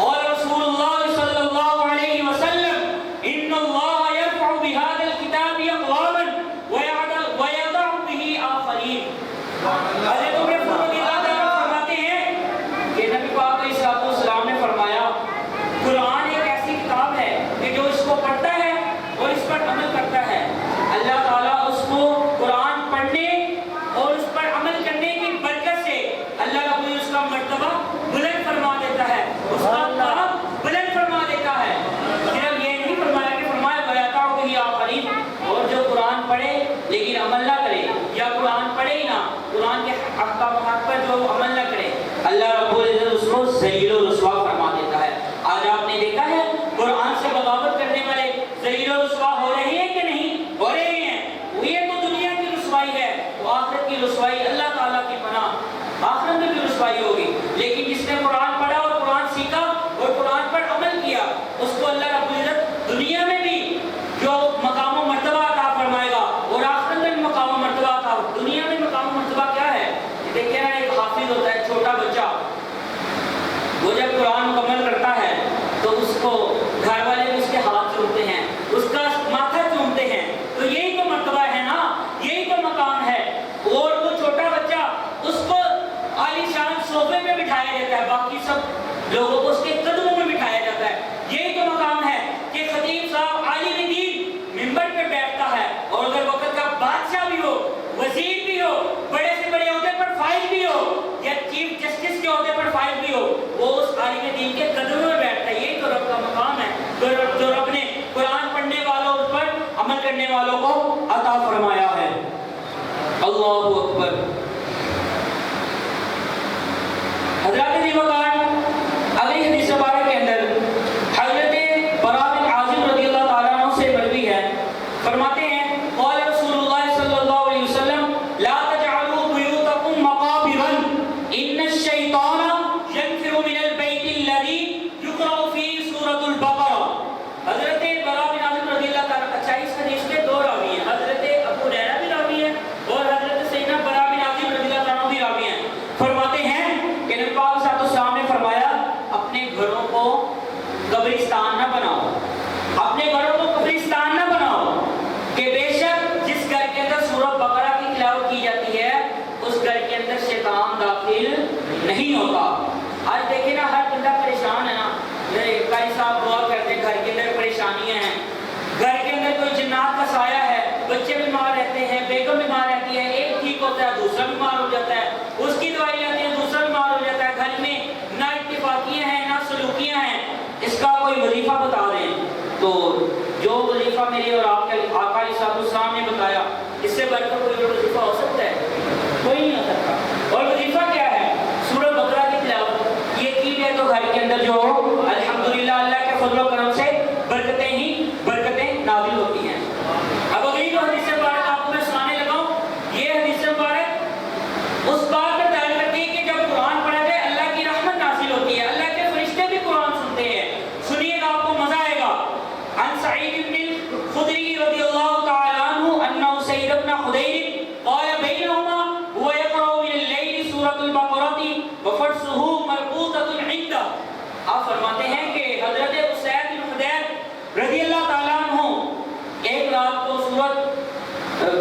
قال رسول الله صلى الله عليه وسلم ان الله يرفع بهذا الكتاب اقواما ويضع به آخرين۔ حضرت عمر فاروق رضی اللہ تعالیٰ فرماتے ہیں کہ نبی پاک علیہ الصلوۃ والسلام نے فرمایا قرآن ایک ایسی کتاب ہے کہ جو اس کو پڑھتا ہے اور اس پر عمل کرتا ہے، اللہ تعالیٰ اس کو قرآن پڑھنے اور اس پر عمل کرنے کی برکت سے اللہ رب العزت اس کا مرتبہ بلند فرما دیتا ہے، اس کا مقام بلند فرما دیتا ہے۔ صرف یہ نہیں فرمایا کہ فرمایا وَيَضَعُ بِهِ آخَرِينَ، اور جو قرآن پڑھے لیکن عمل نہ کرے، یا قرآن پڑھے ہی نہ، قرآن کے احکامات پر جو عمل نہ کرے، اللہ رب العزت اس کو ذلیل و رسوا فرما دیتا ہے۔ آج آپ نے دیکھا ہے قرآن سے بغاوت کرنے والے ذلیل و رسوا ہو رہے ہیں کہ نہیں؟ ہو رہے ہیں۔ یہ تو دنیا کی رسوائی ہے، تو آخرت کی رسوائی اللہ تعالیٰ کی پناہ، آخرت میں بھی رسوائی ہوگی۔ لیکن جس نے قرآن پڑھا اور قرآن سیکھا اور قرآن پر عمل کیا، اس کو اللہ رب العزت دنیا میں بھی جو مقام و مرتبہ عطا فرمائے گا اور آخرت میں بھی مقام و مرتبہ عطا۔ دنیا میں مقام و مرتبہ کیا ہے؟ دیکھیں نا، ایک حافظ ہوتا ہے، چھوٹا بچہ، وہ جب قرآن مکمل کرتا ہے تو اس کو گھر والے بھی اس کے ہاتھ چومتے ہیں، اس کا ماتھا چومتے ہیں، تو یہی تو مرتبہ ہے نا، یہی تو مقام ہے۔ اور وہ چھوٹا بچہ اس کو عالی شان صوفے پہ بٹھایا جاتا ہے، باقی سب لوگوں کو اس کے قدموں میں بٹھایا جاتا ہے۔ یہی تو مقام ہے کہ خطیب صاحب عالم دین منبر پہ بیٹھتا ہے، اور اگر وقت کا بادشاہ بھی ہو، وزیر بھی ہو، بڑے سے بڑے عہدے پر فائز بھی ہو، یا چیف جسٹس کے عہدے پر فائز بھی ہو، وہ اس عالم دین کے قدموں میں بیٹھتا ہے۔ یہی تو رب کا مقام ہے جو رب نے قرآن پڑھنے والوں اور پر عمل کرنے والوں کو عطا فرمایا ہے۔ اللہ اکبر۔ حضرات ابو بکر اگلی حدیث مبارک کے اندر حضرت برا بن عازب رضی اللہ تعالیٰ عنہ سے مروی ہے، فرماتے ہیں قال رسول اللہ صلی اللہ علیہ وسلم لا تجعلوا بیوتکم مقابرا ان الشیطان ینفر من البیت الذی یقرأ فیہ سورۃ البقرہ۔ حضرت برا بن عازب رضی اللہ تعالیٰ، اچھا اس حدیث کے دو راوی ہیں، حضرت ابو ہریرہ بھی راوی ہے اور حضرت سیدنا برا بن عازب رضی اللہ تعالیٰ بھی راوی ہیں۔ فرماتے ہیں کہ نبی پاک صلی اللہ علیہ وسلم نے فرمایا اپنے گھروں کو قبرستان نہ بناؤ، اپنے گھروں کو قبرستان نہ بناؤ، کہ بے شک جس گھر کے اندر سورۃ بقرہ کی تلاوت کی جاتی ہے اس گھر کے اندر شیطان داخل نہیں ہوتا۔ آج دیکھیں نا، ہر بندہ پریشان ہے نا، قاری صاحب دعا کرتے ہیں، گھر کے اندر پریشانیاں ہیں، گھر کے اندر کوئی جنات کا سایہ ہے، بچے بیمار رہتے ہیں، بیگم بیمار رہتی ہے، ایک ٹھیک ہوتا ہے دوسرا بیمار ہو جاتا ہے، اس کی دوائی آتی ہے دوسرا بیمار ہو جاتا ہے، گھر میں نہ اتفاقیاں ہیں نہ سلوکیاں ہیں، اس کا کوئی وظیفہ بتا دیں تو جو وظیفہ میرے اور آپ کے آقا علیہ السلام نے بتایا، اس سے بڑھ کر کوئی وظیفہ ہو سکتا ہے؟ کوئی نہیں ہو سکتا۔ اور وظیفہ کیا ہے؟ سورۃ بقرہ کی تلاوت، یہ کی ہے تو گھر کے اندر جو الحمدللہ اللہ کے فضل و کرم سے برکتیں ہی برکتیں نازل ہوتی ہیں۔ اب اگلی جو حدیث مبارک آپ کو میں سنانے لگا ہوں، یہ حدیث مبارک اس بات پر دلالت کرتی ہے کہ جب قرآن پڑھا جائے اللہ کی رحمت نازل ہوتی ہے، اللہ کے فرشتے بھی قرآن سنتے ہیں۔ سنیے گا، آپ کو مزہ آئے گا۔ عن سعید بن الخدری رضی اللہ تعالی عنہ انہ سید بن خدیر قال بینہما هو يقرأ من الليل سورۃ البقرہ وفرسہ مربوطۃ عنده۔ آپ فرماتے ہیں کہ حضرت اسید بن خدیر رضی اللہ تعالی عنہ ایک رات کو سورۃ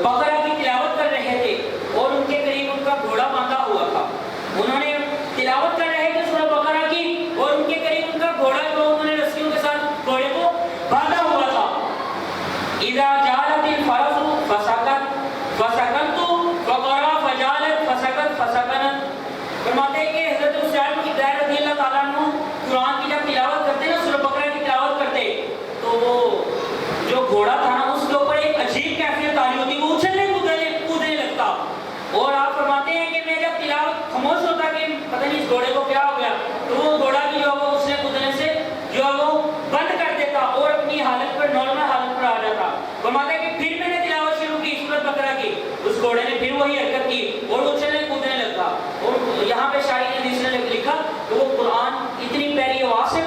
بقرہ کی تلاوت کر رہے تھے اور ان کے قریب ان کا گھوڑا باندھا ہوا تھا۔ انہوں نے تلاوت کر رہے تھے سورۃ بقرہ کی اور ان کے قریب ان کا گھوڑا جو انہوں نے رسیوں کے ساتھ گھوڑے کو باندھا ہوا تھا۔ اذا جالت الفرس فسكت فقرا فجالت فسكت فسكنت۔ فرماتے ہیں کہ حضرت اسید بن خدیر رضی اللہ تعالیٰ عنہ قرآن کی جب تلاوت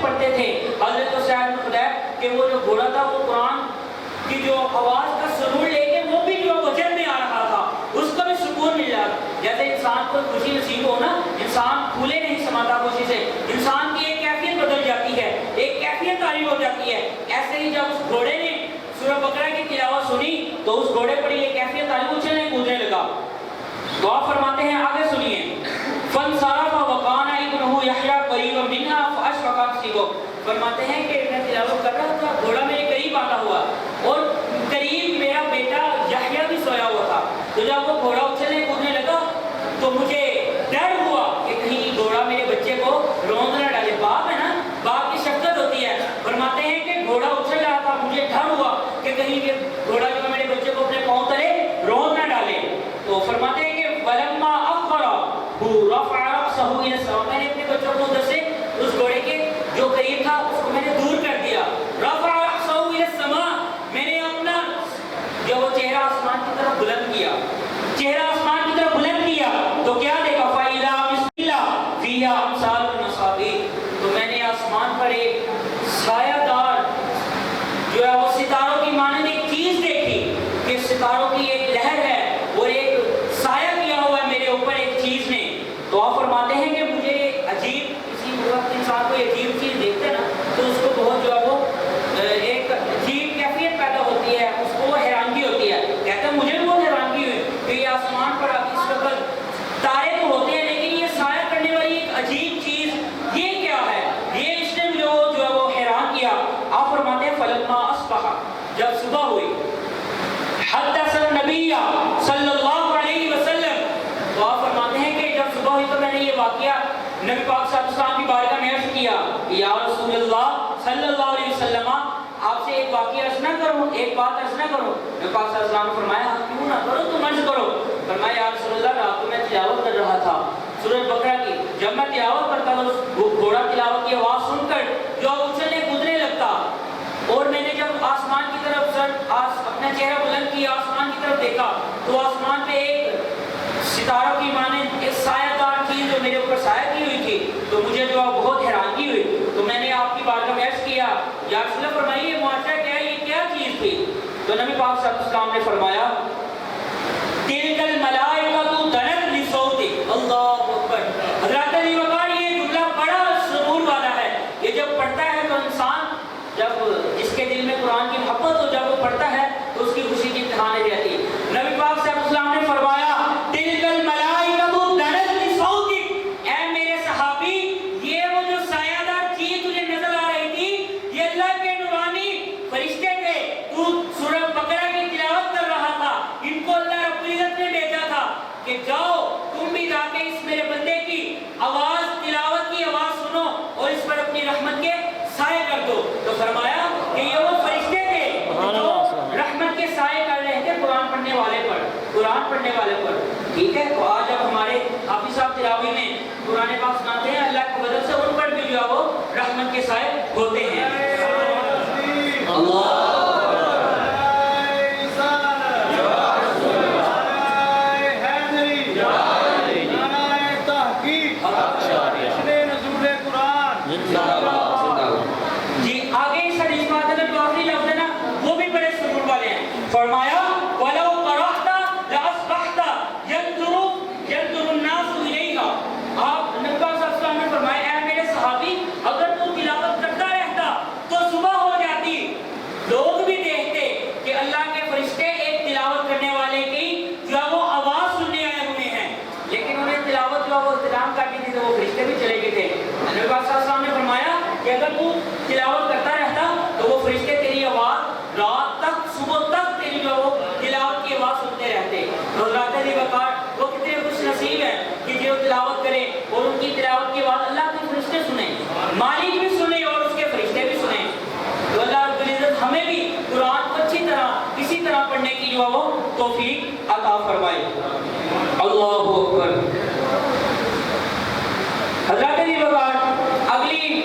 پڑھتے تھے حضرت سعید بن خدیب کہ وہ جو گھوڑا تھا وہ قرآن کی جو آواز کا سرور لے کے وہ بھی جو وجن میں آ رہا تھا، اس کو بھی سکون مل رہا. جیسے انسان کو خوشی نصیب ہو نا، انسان پھولے نہیں سماتا خوشی سے، انسان کی ایک کیفیت بدل جاتی ہے، ایک کیفیت تعریف ہو جاتی ہے. ایسے ہی جب اس گھوڑے نے سورہ بقرہ کی تلاوت سنی تو اس گھوڑے پر یہ کیفیت تعریف اچھلنے کودنے لگا. تو آپ فرماتے ہیں آگے سنیے، فَانْصَرَفَ وَقَانَ ابْنُهُ يَحْيَىٰ قَرِيبًا مِنْهَا فَأَشْفَقَ نَفْسُهُ. فرماتے ہیں کہ میں تلاوت کر رہا تھا، گھوڑا میرے قریب آتا ہوا اور قریب میرا بیٹا یحییٰ بھی سویا ہوا تھا. تو جب وہ گھوڑا اچھلنے کودنے لگا تو مجھے ڈر ہوا کہ کہیں گھوڑا میرے بچے کو روند نہ ڈالے. باپ ہے نا، باپ کی شفقت ہوتی ہے. فرماتے ہیں کہ گھوڑا اچھل رہا تھا، مجھے ڈر ہوا کہ کہیں یہ گھوڑا جو میرے بچے کو اپنے پاؤں تلے روند نہ ڈالے. تو فرماتے ہیں کہ وَلَمَّا أَخْبَرَهُ رَفَعَ رَأْسَهُ إِلَى السَّمَاءِ. میں نے اپنے بچوں کو ادھر سے اس گھوڑے کے جو قریب تھا اس کو میں نے دور کر دیا. رَفَعَ رَأْسَهُ إِلَى السَّمَاءِ. میں نے اپنا جو چہرہ آسمان کی طرف بلند کیا، چہرہ آسمان کی طرف بلند کیا تو کیا دیکھا؟ فَإِذَا مِثْلَ فِيهَا أَمْثَالُ الْمَصَابِيحِ. تو میں نے آسمان پر ایک سایہ دار جو ہے وہ ستاروں کی مانند ایک چیز دیکھی کہ ستاروں کی ایک لہر ہے اور ایک سایہ کیا ہوا ہے میرے اوپر ایک چیز نے. تو آپ فرماتے ہیں کہ مجھے عجیب، کسی وقت انسان کو عجیب چیز دیکھتے ہیں نا تو اس کو بہت جو ہے وہ ایک عجیب کیفیت پیدا ہوتی ہے، اس کو حیرانگی ہوتی ہے. کہتے ہیں مجھے بھی بہت حیرانگی ہوئی کہ یہ آسمان پر اس وقت تارے تو ہوتے ہیں لیکن یہ سایہ کرنے والی ایک عجیب چیز یہ کیا ہے؟ یہ اس نے جو ہے وہ حیران کیا. آپ فرماتے ہیں فَلَمَّا أَصْبَحَ. جب صبح ہوئی حدث النبی صلی اللہ علیہ وسلم. تو آپ فرماتے ہیں کہ جب صبح ہوئی تو میں نے یہ واقعہ نبی پاک صلی اللہ علیہ وسلم کی بارگاہ میں عرض کیا، یا رسول اللہ صلی اللہ علیہ وسلم آپ سے ایک واقعہ عرض نہ کروں، ایک بات عرض نہ کروں؟ نبی پاک صلی اللہ علیہ وسلم نے فرمایا کیوں نہ کرو، تم عرض کرو. فرمایا یا رسول اللہ رات کو میں تلاوت کر رہا تھا سورۃ بقرہ کی. جب میں تلاوت کرتا تو وہ گھوڑا تلاوت کی آواز سن کر جو اچھلنے کودنے لگتا اور میں نے جب آسمان کی طرف اپنا چہرہ بلند کیا، آسمان کی طرف دیکھا تو آسمان پہ ایک ستاروں کی مانند ایک سایہ دار چیز جو میرے اوپر سایہ کی ہوئی تھی. تو مجھے جو بہت حیرانگی ہوئی تو میں نے آپ کی بارگاہ میں عرض کیا یا رسول اللہ فرمائیے معاشرہ کیا ہے، یہ کیا چیز تھی؟ تو نبی پاک صلی اللہ علیہ وسلم نے فرمایا تِلْكَ الْمَلَائِكَةُ دَنَتْ لِصَوْتِكَ. اللہ اکبر. حضرات علی وقار یہ جملہ بڑا سرور والا ہے. یہ جب پڑھتا ہے تو انسان، جب جس کے دل میں قرآن کی محبت ہو جب وہ پڑھتا ہے تو اس کی خوشی کی انتہا نہیں رہتی. نبی پاک صلی اللہ علیہ وسلم نے فرمایا تِلْكَ الْمَلَائِكَةُ دَنَتْ لِصَوْتِكَ. اے میرے صحابی، یہ وہ جو سایہ دار چیز تجھے نظر آ رہی تھی یہ اللہ کے نورانی فرشتے تھے. تو سورہ بقرہ کی تلاوت کر رہا تھا، ان کو اللہ رب العزت نے بھیجا تھا کہ جاؤ تم بھی جا کے اس میرے بندے کی آواز، تلاوت کی آواز سنو اور اس پر اپنی رحمت کے سائے کر دو. تو فرمایا کہ یہ وہ فرشتے تھے جو رحمت کے سائے کر رہے تھے قرآن پڑھنے والے پر، قرآن پڑھنے والے پر. ٹھیک ہے. تو آج جب ہمارے حافظ صاحب تلاوی میں قرآن پاک سناتے ہیں اللہ کی مدد سے ان پر بھی جو ہے وہ رحمت کے سائے ہوتے ہیں. اللہ فرمایا وَلَوْ قَرَأْتَ لَأَصْبَحْتَ يَنْظُرُ النَّاسُ إِلَيْهَا. آپ نبی صلی اللہ علیہ وسلم نے فرمایا اے میرے صحابی، اگر تو تلاوت کرتا رہتا تو صبح ہو جاتی، لوگ بھی دیکھتے کہ اللہ کے فرشتے ایک تلاوت کرنے والے کی جو ہے وہ آواز سننے آئے ہوئے ہیں. لیکن انہیں تلاوت جو وہ احترام کرتی تھی تو وہ فرشتے بھی چلے گئے تھے. نبی صلی اللہ علیہ وسلم نے فرمایا کہ اگر تو تلاوت کرتا رہتا تو وہ فرشتے تیری آواز رات تک، صبح تک تیری جو وہ تلاوت کی آواز سنتے رہتے. حضرات علی وقار وہ کتنے خوش نصیب ہیں کہ جو تلاوت کرے اور ان کی تلاوت کی آواز اللہ کے فرشتے سنیں، مالک بھی سنیں اور اس کے فرشتے بھی سنیں. تو اللہ رب العزت ہمیں بھی قرآن کو اچھی طرح اسی طرح پڑھنے کی جو وہ توفیق عطا فرمائے. اللہ اکبر. حضرات علی وقار اگلی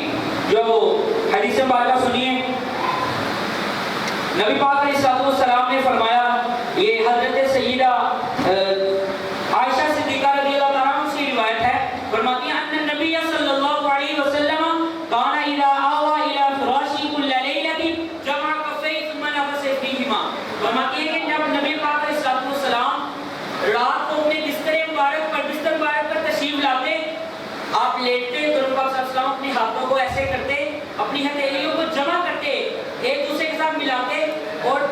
جو حدیث مبارکہ سنیے. نبی پاک علیہ السلام نے فرمایا، یہ حضرت سیدہ عائشہ صدیقہ رضی اللہ تعالیٰ عنہ سے روایت ہے، فرماتی ہیں ان النبی صلی اللہ علیہ وسلم کان اذا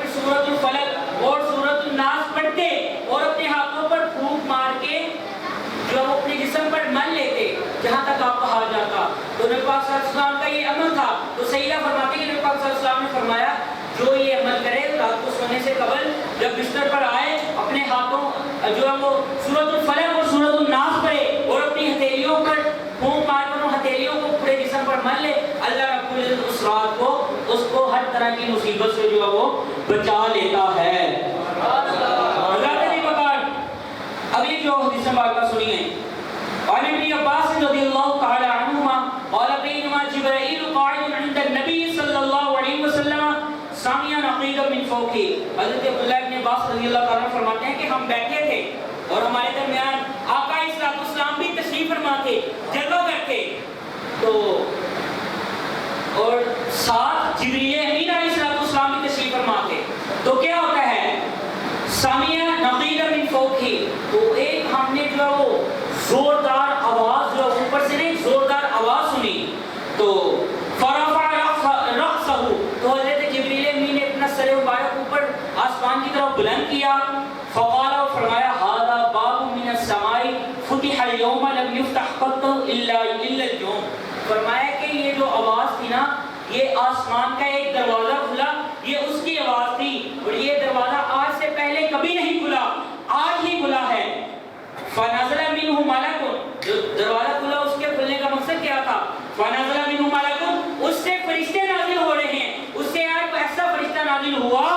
پھر سورۃ الفلق اور سورۃ الناس پڑھتے اور اپنے ہاتھوں پر پھونک مار کے جو وہ اپنے جسم پر مل لیتے جہاں تک آپ کہا جاتا. تو نبی پاک صلی اللہ علیہ وسلم کا یہ عمل تھا. تو سیدہ فرماتے ہیں کہ نبی پاک صلی اللہ علیہ وسلم نے فرمایا جو یہ عمل کرے رات کو سونے سے قبل جب بستر پر آئے اپنے ہاتھوں جو ہے وہ سورۃ الفلق اور سورۃ الناس پڑھے اور اپنی ہتھیلیوں پر پھونک مار کر ان ہتھیلیوں کو پورے جسم پر مل لے, اللہ رب العزت اس رات کو اس کو ہر طرح کی مصیبت سے جو ہے وہ بچا لیتا ہے. اللہ تعالی بکار اب یہ جو حدیث مبارکہ سنیے. اور ابن عباس رضی اللہ تعالی عنہما قال بینما جبرائیل قاعد عند النبی صلی اللہ علیہ وسلم سامعا نقیضا من فوقه. حضرت عبداللہ ابن عباس رضی اللہ تعالی عنہ فرماتے ہیں کہ ہم بیٹھے تھے اور ہمارے درمیان آقا علیہ السلام بھی تشریف فرما تھے, جلوہ کرتے تو اور ساتھ جبریل امین علیہ السلام بھی تشریف فرما تھے. تو کیا ہوتا ہے سامعا نقیضا من فوقه, تو ایک ہم نے جو وہ زوردار آواز جو اوپر سے نہیں زوردار آواز سنی تو فرفع رأسہ, تو حضرت جبریل امین نے اپنا سر مبارک اوپر آسمان کی طرف بلند کیا. فقال, اور فرمایا ھذا باب من السماء فتح اليوم لم يفتح قط الا اليوم. فرمایا کہ یہ جو آواز تھی نا یہ آسمان کا ایک دروازہ کھلا, یہ اس کی آواز تھی اور یہ دروازہ آج سے پہلے کبھی نہیں کھلا, آج ہی کھلا ہے. فنزل منہ ملک, جو دروازہ کھلا اس کے کھلنے کا مقصد کیا تھا, فنزل منہ ملک, اس سے فرشتے نازل ہو رہے ہیں, اس سے آج ایسا فرشتہ نازل ہوا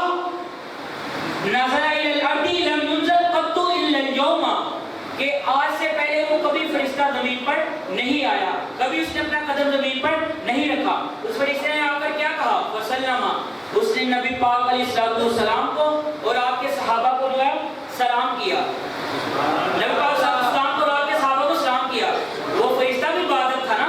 نزل الى الارض لم ينزل قط الا اليوم, کہ آج سے پہلے وہ کبھی فرشتہ زمین پر نہیں آیا, کبھی اس نے اپنا قدم زمین پر نہیں رکھا. اس فرشتے نے آ کر کیا کہا وسلم, اس نے نبی پاک علیہ السلام کو اور آپ کے صحابہ کو جو ہے سلام کیا. نبی پاک صلی اللہ علیہ وسلم کو اور آپ کے صحابہ کو سلام کیا. وہ فرشتہ بھی عبادت تھا نا,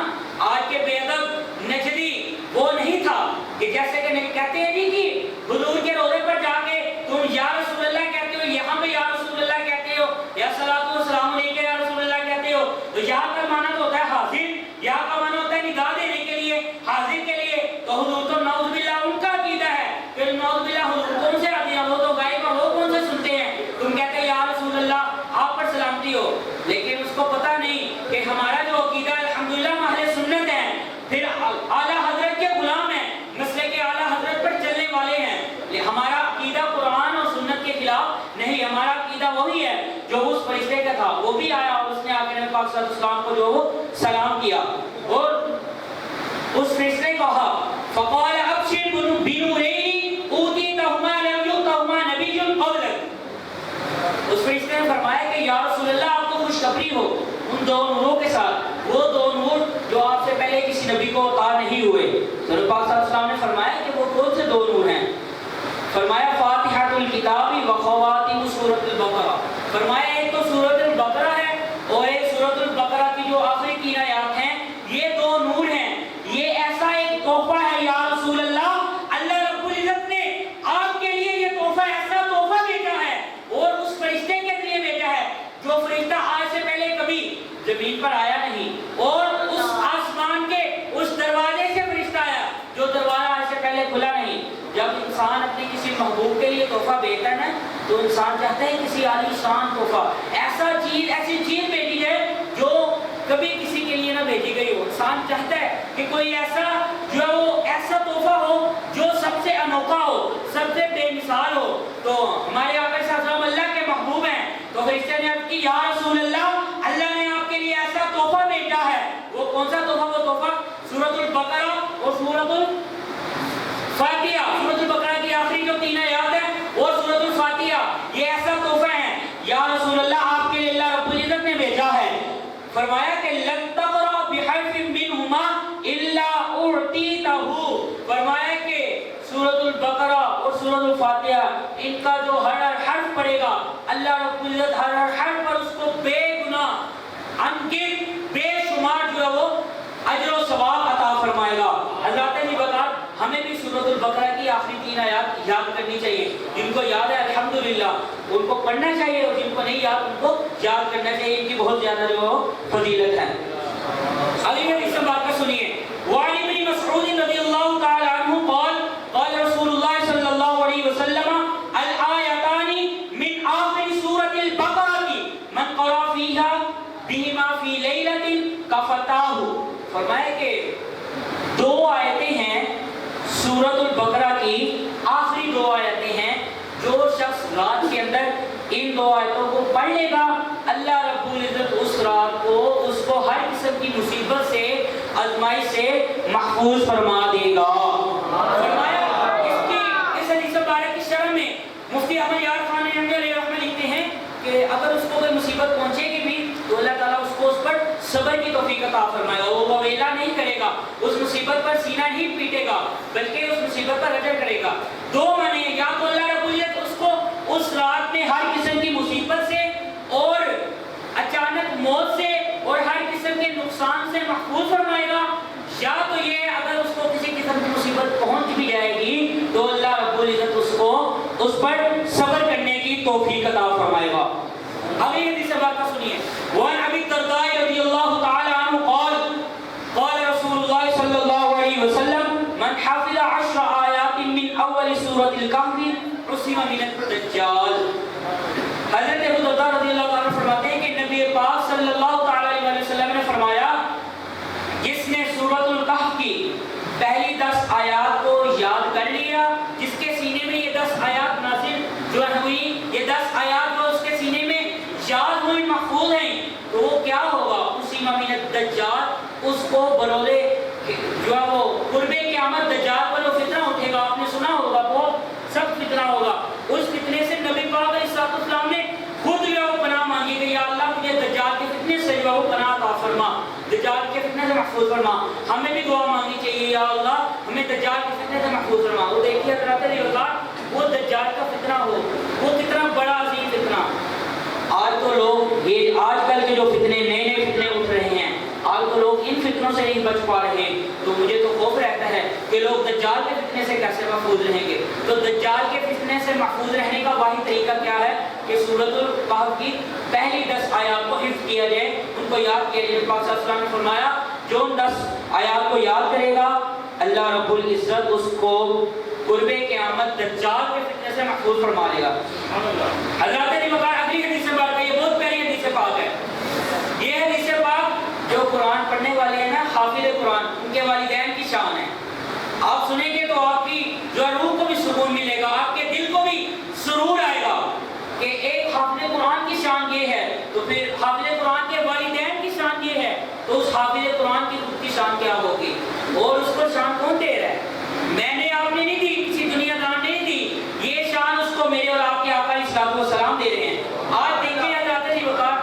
آج کے بے ادب نجدی وہ نہیں تھا کہ جیسے کہ کہتے ہیں جی کہ حضور کے روضے پر جا کے تم یا رسول اللہ کہتے ہو, یہاں پہ یا رسول اللہ کہتے ہو, یا صلاۃ والسلام علیک یا رسول اللہ کہتے ہو. تو یا کا معنی تو ہوتا ہے حاضر, یا کا معنی ہوتا ہے نگاہ دینے کے لیے, حاضر کے لیے. تو حضور تو نعوذ باللہ ان کا عقیدہ ہے, پھر نعوذ باللہ حضور کون سے آتے ہیں, وہ تو غائب ہیں, وہ کون سے سنتے ہیں. تم کہتے ہو یا رسول اللہ آپ پر سلامتی ہو, لیکن اس کو پتہ نہیں کہ ہمارا جو عقیدہ الحمدللہ ہم اہل سنت ہیں, پھر اعلیٰ حضرت کے غلام ہیں, مسلک کے اعلیٰ حضرت پر چلنے والے ہیں. ہمارا عقیدہ قرآن اور سنت کے خلاف نہیں, ہمارا عقیدہ وہی ہے جو اس فرشتے کا تھا. وہ بھی آیا اور اس نے آ کے نبی پاک صلی اللہ علیہ وسلم کو جو وہ سلام کیا اور اس فرشتے نے کہا فقال ابشر بنورین اوتیتہما لم یؤتہما نبی قبلک. اس فرشتے نے فرمایا کہ یا رسول اللہ آپ کو خوشخبری ہو ان دو نوروں کے ساتھ, وہ دو نور جو آپ سے پہلے کسی نبی کو عطا نہیں ہوئے. تو نبی پاک صلی اللہ علیہ وسلم نے فرمایا کہ وہ کون سے دو نور ہیں. فرمایا فاتحۃ الکتاب و خواتیم سورۃ البقرہ. فرمایا ایک تو سورۃ البقرہ ہے اور ایک سورۃ البقرہ کی جو آخری 3 آیات ہیں, یہ دو نور ہیں. یہ ایسا ایک تحفہ ہے یا رسول اللہ, اللہ رب العزت نے آپ کے لیے یہ تحفہ ایسا تحفہ بھیجا ہے اور اس فرشتے کے ذریعے بھیجا ہے جو فرشتہ آج سے پہلے کبھی زمین پر آیا نہیں, اور اس آسمان کے اس دروازے سے فرشتہ آیا جو دروازہ آج سے پہلے کھلا نہیں. جب انسان اپنے کسی محبوب کے لیے تحفہ بھیجتا ہے نا تو انسان چاہتا ہے کسی عالی شان تحفہ, ایسی چیز بھیجی جائے جو کبھی کسی کے لیے نہ بھیجی گئی ہو. انسان چاہتا ہے کہ کوئی ایسا جو ہے وہ ایسا تحفہ ہو جو سب سے انوکھا ہو, سب سے بے مثال ہو. تو ہمارے آقا صلی اللہ علیہ وسلم اللہ کے محبوب ہیں, تو فرشتے نے عرض کی یا رسول اللہ اللہ نے آپ کے لیے ایسا تحفہ بھیجا ہے. وہ کون سا تحفہ, وہ تحفہ سورۃ البقرہ اور سورۃ الفاتحہ, سورۃ البقرہ کی آخری جو 3 آیات ہیں اور سورۃ الفاتحہ, یہ ایسا تحفہ ہے یا رسول اللہ آپ کے لیے اللہ رب العزت نے بھیجا ہے. فرمایا کہ لن تقرأ بحرف منہما الا اعطیتہ. فرمایا کہ سورۃ البقرہ اور سورۃ الفاتحہ ان کا جو ہر حرف پڑھے گا اللہ رب العزت ہر حرف پر اس کو بے گناہ انگنت بے شمار جو ہے وہ اجر و ثواب عطا فرمائے گا. حضرات نے بتا ہمیں بھی سورۃ البقرہ کی آخری 3 آیات یاد کرنی چاہیے. جن کو یاد ہے الحمدللہ ان کو پڑھنا چاہیے, اور جن کو نہیں یاد ان کو یاد کرنا چاہیے, ان کی بہت زیادہ جو فضیلت ہے. اگلی حدیث بات کا سنیے. وعن ابن مسعود رضی اللہ تعالی عنہ قال قال رسول اللہ صلی اللہ علیہ وسلم فرمایا کہ 2 آیتیں ہیں سورۃ البقرہ کی، آخری 2 آیتیں ہیں، جو شخص رات کے اندر ان 2 آیتوں کو پڑھ لے گا اللہ رب العزت اس رات کو اس کو ہر قسم کی مصیبت سے آزمائش سے محفوظ فرما دے گا۔ فرمایا اس حدیث مبارک کی شرح میں مفتی احمد یار خان علیہ رحمہ لکھتے ہیں کہ اگر اس کو کوئی مصیبت پہنچے گی بھی تو اللہ تعالیٰ اس کو اس پر صبر کی توفیق عطا فرمائے گا، وہ ویلا نہیں کرے گا، اس مصیبت پر سینہ نہیں پیٹے گا بلکہ اس مصیبت پر رجع کرے گا۔ 2 معنی، یا تو اللہ رب العزت اس کو اس رات میں ہر قسم کی مصیبت سے اور اچانک موت سے اور ہر قسم کے نقصان سے محفوظ فرمائے گا، یا تو یہ اگر اس کو کسی قسم کی مصیبت پہنچ بھی جائے گی تو اللہ رب العزت اس کو اس پر صبر کرنے کی توفیق عطا فرمائے گا۔ اگلی حدیث بات سنیے، وعن ابی الدرداء رضی اللہ تعالی عنہ قال قال رسول اللہ صلی اللہ علیہ وسلم من حافظ 10 آیات من اول سورۃ الکہف عصم من الدجال۔ حضرت ابو الدرداء رضی اللہ تعالی عنہ فرماتے ہیں کہ نبی پاک صلی اللہ تعالی علیہ وسلم نے فرمایا جس نے سورۃ الکہف کی پہلی 10 آیات کو یاد کر لیا، جس کے سینے میں یہ 10 آیات نازل جو ہوئی، یہ 10 آیات جو اس کے سینے میں یاد ہوئی محفوظ ہیں، تو وہ کیا ہوگا؟ اسی من الدجال، اس کو برولے جو ہے وہ قرب قیامت دجال پر جو فتنہ اٹھے گا، آپ نے سنا ہوگا بہت سخت فتنہ ہوگا، اس فتنے سے نبی پاک علیہ السلام نے خود جو ہے وہ پناہ مانگی کہ یا اللہ مجھے دجال کے فتنے سے جو ہے وہ پناہ عطا فرما، دجال کے فتنے سے محفوظ فرما۔ ہمیں بھی دعا مانگنی چاہیے یا اللہ ہمیں دجال کے فتنے سے محفوظ فرما۔ وہ دیکھیے حضرات عزیز، وہ دجال کا فتنہ ہو وہ کتنا بڑا عظیم فتنہ۔ آج تو لوگ یہ آج کل کے جو فتنے نئے نئے فتنے اٹھ رہے ہیں، آج تو لوگ ان فتنوں سے نہیں بچ پا رہے ہیں، تو مجھے تو خوف رہتا ہے کہ لوگ دجال کے فتنے سے کیسے محفوظ رہیں گے۔ تو دجال کے فتنے سے محفوظ رہنے کا واحد طریقہ کیا ہے کہ سورۃ الکہف کی پہلی 10 آیات کو حفظ کیا جائے، ان کو یاد کیا جائے۔ پاک صلی اللہ علیہ وسلم نے فرمایا جو ان 10 آیات کو یاد کرے گا اللہ رب العزت اس کو قرب قیامت دجال کے فتنے سے محفوظ فرما لے گا۔ حضرات نے مقام اگلی حدیث سے بات کی، یہ بہت پیاری حدیث پاک ہے۔ یہ حدیث پاک جو قرآن پڑھنے والے ہیں نا، حافظ قرآن، ان کے والدین کی شان ہے۔ آپ سنیں گے تو آپ کی جو روح کو بھی سکون ملے گا، آپ کے دل کو بھی سرور آئے گا کہ ایک حافظ قرآن کی شان یہ ہے، تو پھر حافظ قرآن کے والدین کی شان یہ ہے، تو اس حافظ قرآن کی خود کی شان کیا ہوگی؟ اور اس کو شان کون دے رہا ہے؟ میں نے آپ نے نہیں دی، کسی دنیا دار نے نہیں دی، یہ شان اس کو میرے اور آپ کے آقا علیہ الصلوۃ والسلام دے رہے ہیں۔ آج دیکھیں حضرات جی وقار،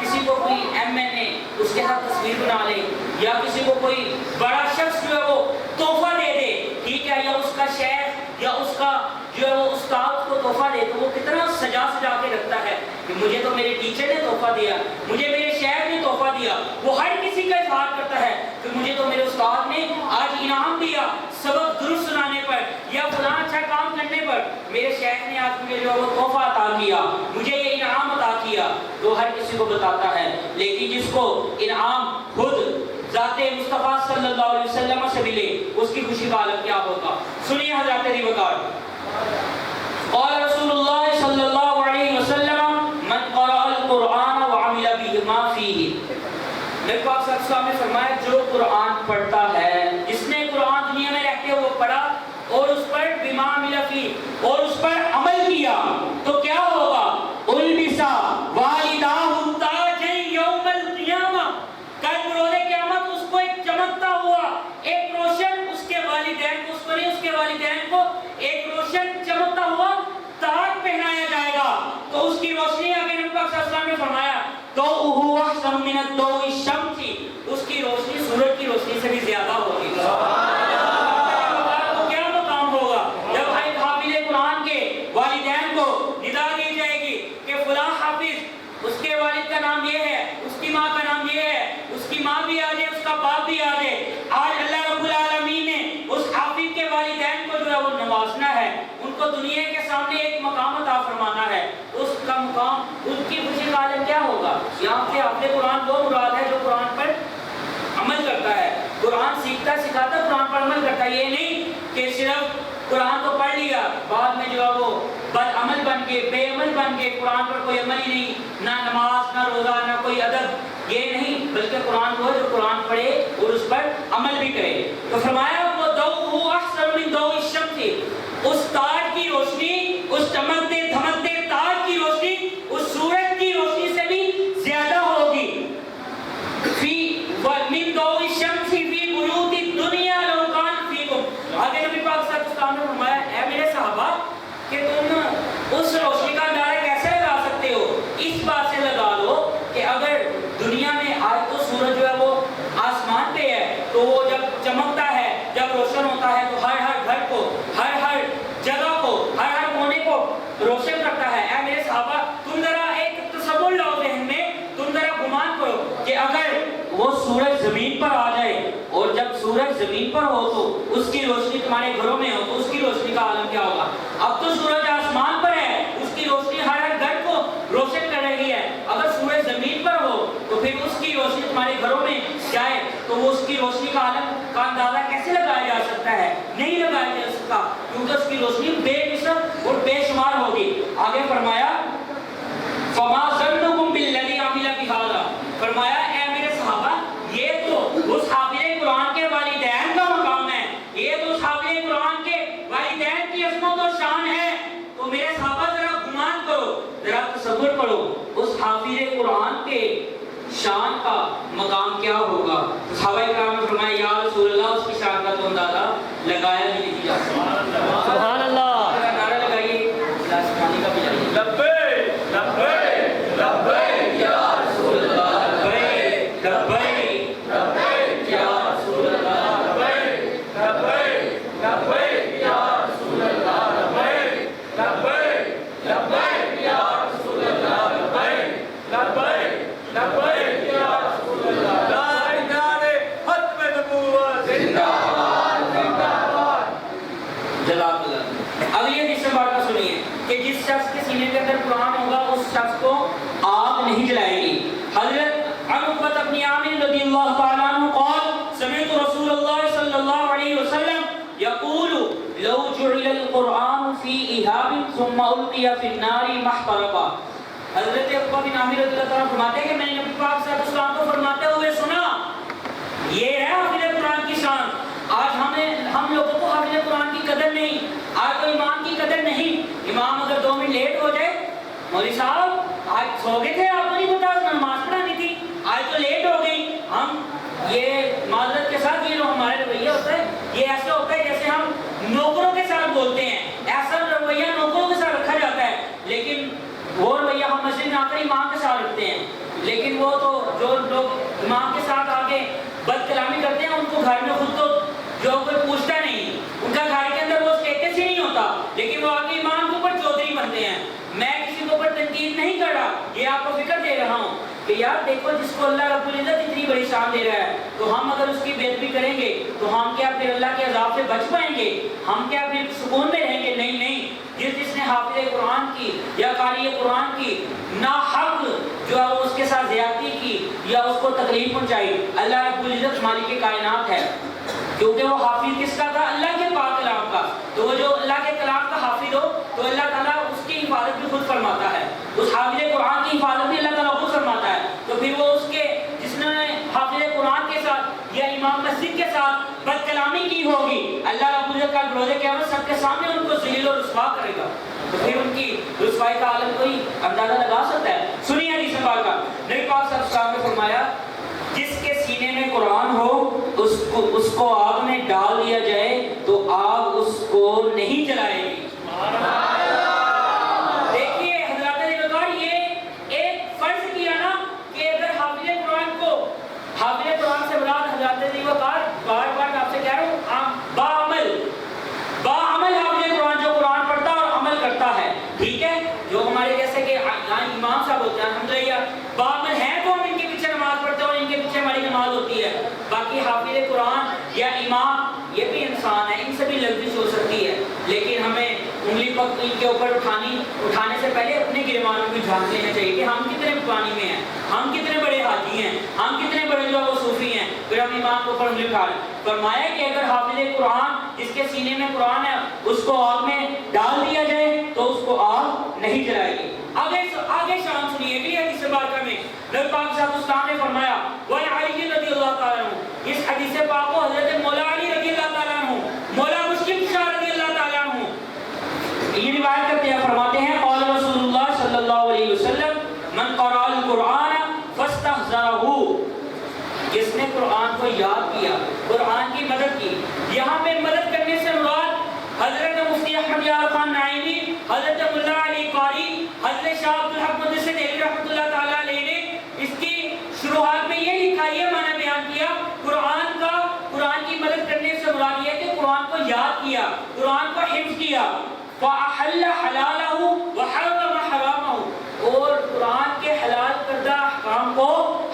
کسی کو کوئی MNA اس کے ساتھ تصویر بنا لے، یا کسی کو کوئی بڑا شخص جو ہے وہ تحفہ دے دے، ٹھیک ہے، یا اس کا شیخ یا اس کا جو ہے وہ استاد کو تحفہ دے، تو وہ کتنا سجا سجا کے رکھتا ہے کہ مجھے تو میرے ٹیچر نے تحفہ دیا، مجھے میرے شیخ نے تحفہ دیا۔ وہ ہر کسی کا اظہار کرتا ہے کہ مجھے تو میرے استاد نے آج انعام دیا سبق درست سنانے پر، یا فلاں اچھا کام کرنے پر، میرے شیخ نے آج مجھے جو ہے وہ تحفہ عطا کیا، مجھے یہ انعام عطا کیا، تو ہر کسی کو بتاتا ہے۔ لیکن جس کو انعام خود ذات مصطفیٰ صلی اللہ علیہ وسلم سے ملے، اس کی خوشی کا عالم کیا ہوگا؟ سنیے حضرات علی وقار، قال رسول اللہ صلی اللہ علیہ وسلم من قرأ القرآن وعمل بما فیہ، نبی پاک صلی اللہ علیہ وسلم نے فرمایا جو قرآن پڑھتا ہے، جس نے قرآن دنیا میں رہتے ہوئے پڑھا اور اس پر بما عمل فیہ اور اس پر عمل کیا، تو کیا ہوگا؟ البسا والداہ تاج یوم القیامہ، کل بروز قیامت اس کو ایک چمکتا ہوا ایک روشن، اس کے والدین کو، اس کو نہیں، اس کے والدین کو ایک روشن چمکتا ہوا تاج پہنایا جائے گا، تو اس کی روشنی آگے نبی پاک صلی اللہ علیہ وسلم نے فرمایا تو هو احسن من الضوء الشمس، اس کی روشنی سورج کی روشنی سے بھی زیادہ ہوگی۔ تو کیا مقام ہوگا جب ایک حافظ قرآن کے والدین کو ندا دی جائے گی کہ فلاں حافظ، اس کے والد کا نام یہ ہے، اس کی ماں کا نام یہ ہے، اس کی ماں بھی آ جائے، اس کا باپ بھی آ جائے، آج اللہ رب العالمین نے اس حافظ کے والدین کو جو ہے وہ نوازنا ہے، ان کو دنیا کے سامنے ایک مقام عطا فرمانا ہے، اس کا مقام، ان کی خوشی کا عالم کیا ہوگا؟ یہاں سے حافظ قرآن وہ مراد ہے جو قرآن پر عمل کرتا ہے، قرآن سیکھتا سکھاتا قرآن پر عمل کرتا ہے۔ یہ نہیں کہ صرف قرآن کو پڑھ لیا، بعد میں جو ہے وہ بد عمل بن کے، بے عمل بن کے، قرآن پر کوئی عمل ہی نہیں، نہ نماز، نہ روزہ، نہ کوئی ادب، یہ نہیں بلکہ قرآن کو جو قرآن پڑھے اور اس پر عمل بھی کرے. تو فرمایا وہ ضوءہ احسن من ضوء الشمس، اس تاج کی روشنی، اس چمکتے دھمکتے تاج کی روشنی اس سورج کی روشنی سے بھی زیادہ ہوگی. فی من ضوء الشمس فی بیوت الدنیا لو کان فیکم. آگے نبی پاک صلی اللہ علیہ وسلم نے فرمایا اے میرے صحابہ کہ تم اس روشنی کا اندازہ کیسے لگا سکتے ہو؟ اس بات سے لگا لو کہ اگر دنیا میں آج تو سورج جو ہے وہ آسمان پہ ہے تو وہ جب چمکتا ہے، جب روشن ہوتا ہے تو ہر ہر گھر کو، ہر جگہ کو، ہر کونے کو روشن کرتا ہے. اے میرے صحابہ تم ذرا ایک تصور لاؤ ذہن میں، تم ذرا گمان کرو کہ اگر وہ سورج زمین پر آ جائے اور جب سورج زمین پر ہو تو اس کی روشنی تمہارے گھروں میں ہو تو اس کی روشنی کا عالم کیا ہوگا. اب تو سورج آسمان پر ہے، اس کی روشنی ہر گھر کو روشن کر رہی ہے. اگر سورج زمین پر ہو تو پھر اس کی روشنی تمہارے گھروں میں جائے تو وہ اس کی روشنی کا عالم کا اندازہ کیسے لگایا جا سکتا ہے؟ نہیں لگایا جا سکتا کیونکہ اس کی روشنی بے مثل اور بے شمار ہوگی. آگے فرمایا فما ظنکم بالذی عمل بہذا، فرمایا اے میرے صحابہ یہ تو اس حافظ قرآن کے والدین کا مقام ہے، یہ تو اس حافظ قرآن کے والدین کی عظمت و شان ہے. تو میرے صحابہ ذرا گمان کرو، ذرا تصور کرو اس حافظ قرآن کے شان کا مقام کیا ہوگا. صحابہ کرام نے فرمایا یا رسول اللہ اس کی شان کا تو اندازہ لگایا ہی نہیں جا سکتا. سبحان اللہ. نعرہ لگائیے پانی کا بھی جائیے. لبیک لبیک لبیک یا رسول اللہ، لبیک لبیک لبیک یا رسول اللہ، لبیک لبیک لبیک یا رسول اللہ، لبیک لبیک لبیک یا رسول اللہ، لبیک لبیک لبیک یا رسول اللہ. نعرہ ختم نبوت زندہ باد زندہ باد. جزاک اللہ. اگلی حدیث سے بات سنیے کہ جس شخص کے سینے کے اندر قرآن ہوگا اس شخص کو آگ نہیں جلائے گی. حضرت عقبہ بن عامر رضی اللہ تعالی عنہ قال سمعت رسول اللہ صلی اللہ علیہ وسلم یقول لو جعل القرآن فی اہاب ثم القی فی النار ما احترق. حضرت عقبہ بن عامر رضی اللہ تعالی فرماتے ہیں کہ میں نے نبی پاک صلی اللہ علیہ وسلم کو فرماتے ہوئے سنا. یہ ہے حافظ قرآن کی شان. آج ہم لوگوں کو حافظ قرآن کی قدر نہیں، آج تو امام کی قدر نہیں. امام اگر 2 منٹ لیٹ ہو جائے مولوی صاحب آج سو گئے تھے، آپ کو نہیں پتا نماز پڑھانی تھی، آج تو لیٹ ہو گئی. ہم یہ معذرت کے ساتھ یہ جو ہمارا رویہ ہوتا ہے یہ ایسا ہوتا ہے جیسے ہم نوکروں کے ساتھ بولتے ہیں. ایسا رویہ نوکروں کے ساتھ رکھا جاتا ہے، لیکن وہ رویہ ہم مسجد میں آ کر امام کے ساتھ رکھتے ہیں. لیکن وہ تو جو لوگ امام کے ساتھ آگے بد کلامی کرتے ہیں ان کو گھر میں خود تو جو کوئی پوچھتا نہیں، ان کا گھر کے اندر وہ اسٹیٹس ہی نہیں ہوتا، لیکن وہ آگے امام کے اوپر چودھری بنتے ہیں. میں کسی کے اوپر تنقید نہیں کر رہا، یہ آپ کو فکر دے رہا ہوں کہ یار دیکھو جس کو اللہ رب العزت اتنی بڑی شان دے رہا ہے تو ہم اگر اس کی بے ادبی کریں گے تو ہم کیا پھر اللہ کے عذاب سے بچ پائیں گے؟ ہم کیا پھر سکون میں رہیں گے؟ نہیں نہیں. جس نے حافظ قرآن کی یا قاری قرآن کی ناحق جو ہے وہ اس کے ساتھ زیادتی کی یا اس کو تکلیف پہنچائی، اللہ رب العزت مالک کائنات ہے کیونکہ وہ حافظ کس کا تھا؟ اللہ کے پاک کلام کا. تو وہ جو اللہ کے کلام کا حافظ ہو تو اللہ تعالیٰ اس کی حفاظت بھی خود فرماتا ہے، اس حافظ قرآن کی حفاظت بھی اللہ تعالیٰ خود فرماتا ہے. تو پھر وہ اس کے جس نے حافظ قرآن کے ساتھ یا امام مسجد کے ساتھ بد کلامی کی ہوگی اللہ رب العزت کا روز قیامت سب کے سامنے ان کو ذلیل و رسوا کرے گا. تو پھر ان کی رسوائی کا عالم کوئی اندازہ لگا سکتا ہے؟ سنیے حدیث پاک کا. نبی پاک صلی اللہ علیہ وسلم نے فرمایا جس کے سینے میں قرآن ہو اس کو آگ میں ڈال دیا جائے تو آگ اس کو نہیں جلائے گی. دیکھیے حضرات وقار یہ ایک فرض کیا نا کہ اگر حافظ قرآن کو حافظ قرآن سے مراد حضرات وقار بار بار آپ سے کہہ رہا ہوں باعمل حافظ قرآن جو قرآن پڑھتا اور عمل کرتا ہے. ٹھیک ہے، جو ہمارے جیسے کہ امام صاحب ہوتے ہیں الحمدللہ باعمل ہیں تو ہم ان کے پیچھے نماز پڑھتے ہیں اور ان کے پیچھے ہماری نماز ہوتی ہے. باقی حافظ قرآن یا امام یہ بھی انسان ہے، ان سے بھی لفظش ہو سکتی ہے، لیکن ہمیں انگلی پر ان کے اوپر اٹھانے سے پہلے اپنے گرمان میں بھی جھانک لینا چاہیے کہ ہم کتنے پانی میں ہیں، ہم کتنے بڑے حاجی ہیں، ہم کتنے بڑے جو وہ صوفی ہیں، پھر ہم امام کے اوپر انگلی اٹھا لیں. فرمایا کہ اگر حافظ قرآن جس کے سینے میں قرآن ہے اس کو آگ میں ڈال دیا جائے تو اس کو آگ نہیں جلائے گی. آگے شان سنیے اگلی حدیث مبارکہ میں نبی حضرت پاک صاحب اسلام نے فرمایا وَعَنْ عَلِيٍّ رضی اللہ تعالیٰ عنہ، اس حدیث پاک کو حضرت مولا علی رضی اللہ تعالیٰ عنہ، مولا مشکل شاہ رضی اللہ تعالیٰ عنہ یہ روایت کرتے ہیں، فرماتے ہیں قال رسول اللہ صلی اللہ علیہ وسلم من قرأ القرآن فاستحضره، جس نے قرآن کو یاد کیا، قرآن کی مدد کی۔ یہاں پہ مدد کرنے سے مراد حضرت مفتی احمد یار خان نائینی، حضرت ملا علی قاری، حضرت شاہ عبدالحق مدرسہ دہلوی رحمۃ اللہ تعالیٰ علیہ نے اس کی شروعات میں یہ لکھا، یہ معنی بیان کیا قرآن کی مدد کرنے سے مراد یہ ہے کہ قرآن کو یاد کیا، قرآن کو حفظ کیا۔ فَأَحَلَّ حَلَالَهُ وَحَرَّمَ حَرَامَهُ، اور قرآن کے حلال کردہ احکام کو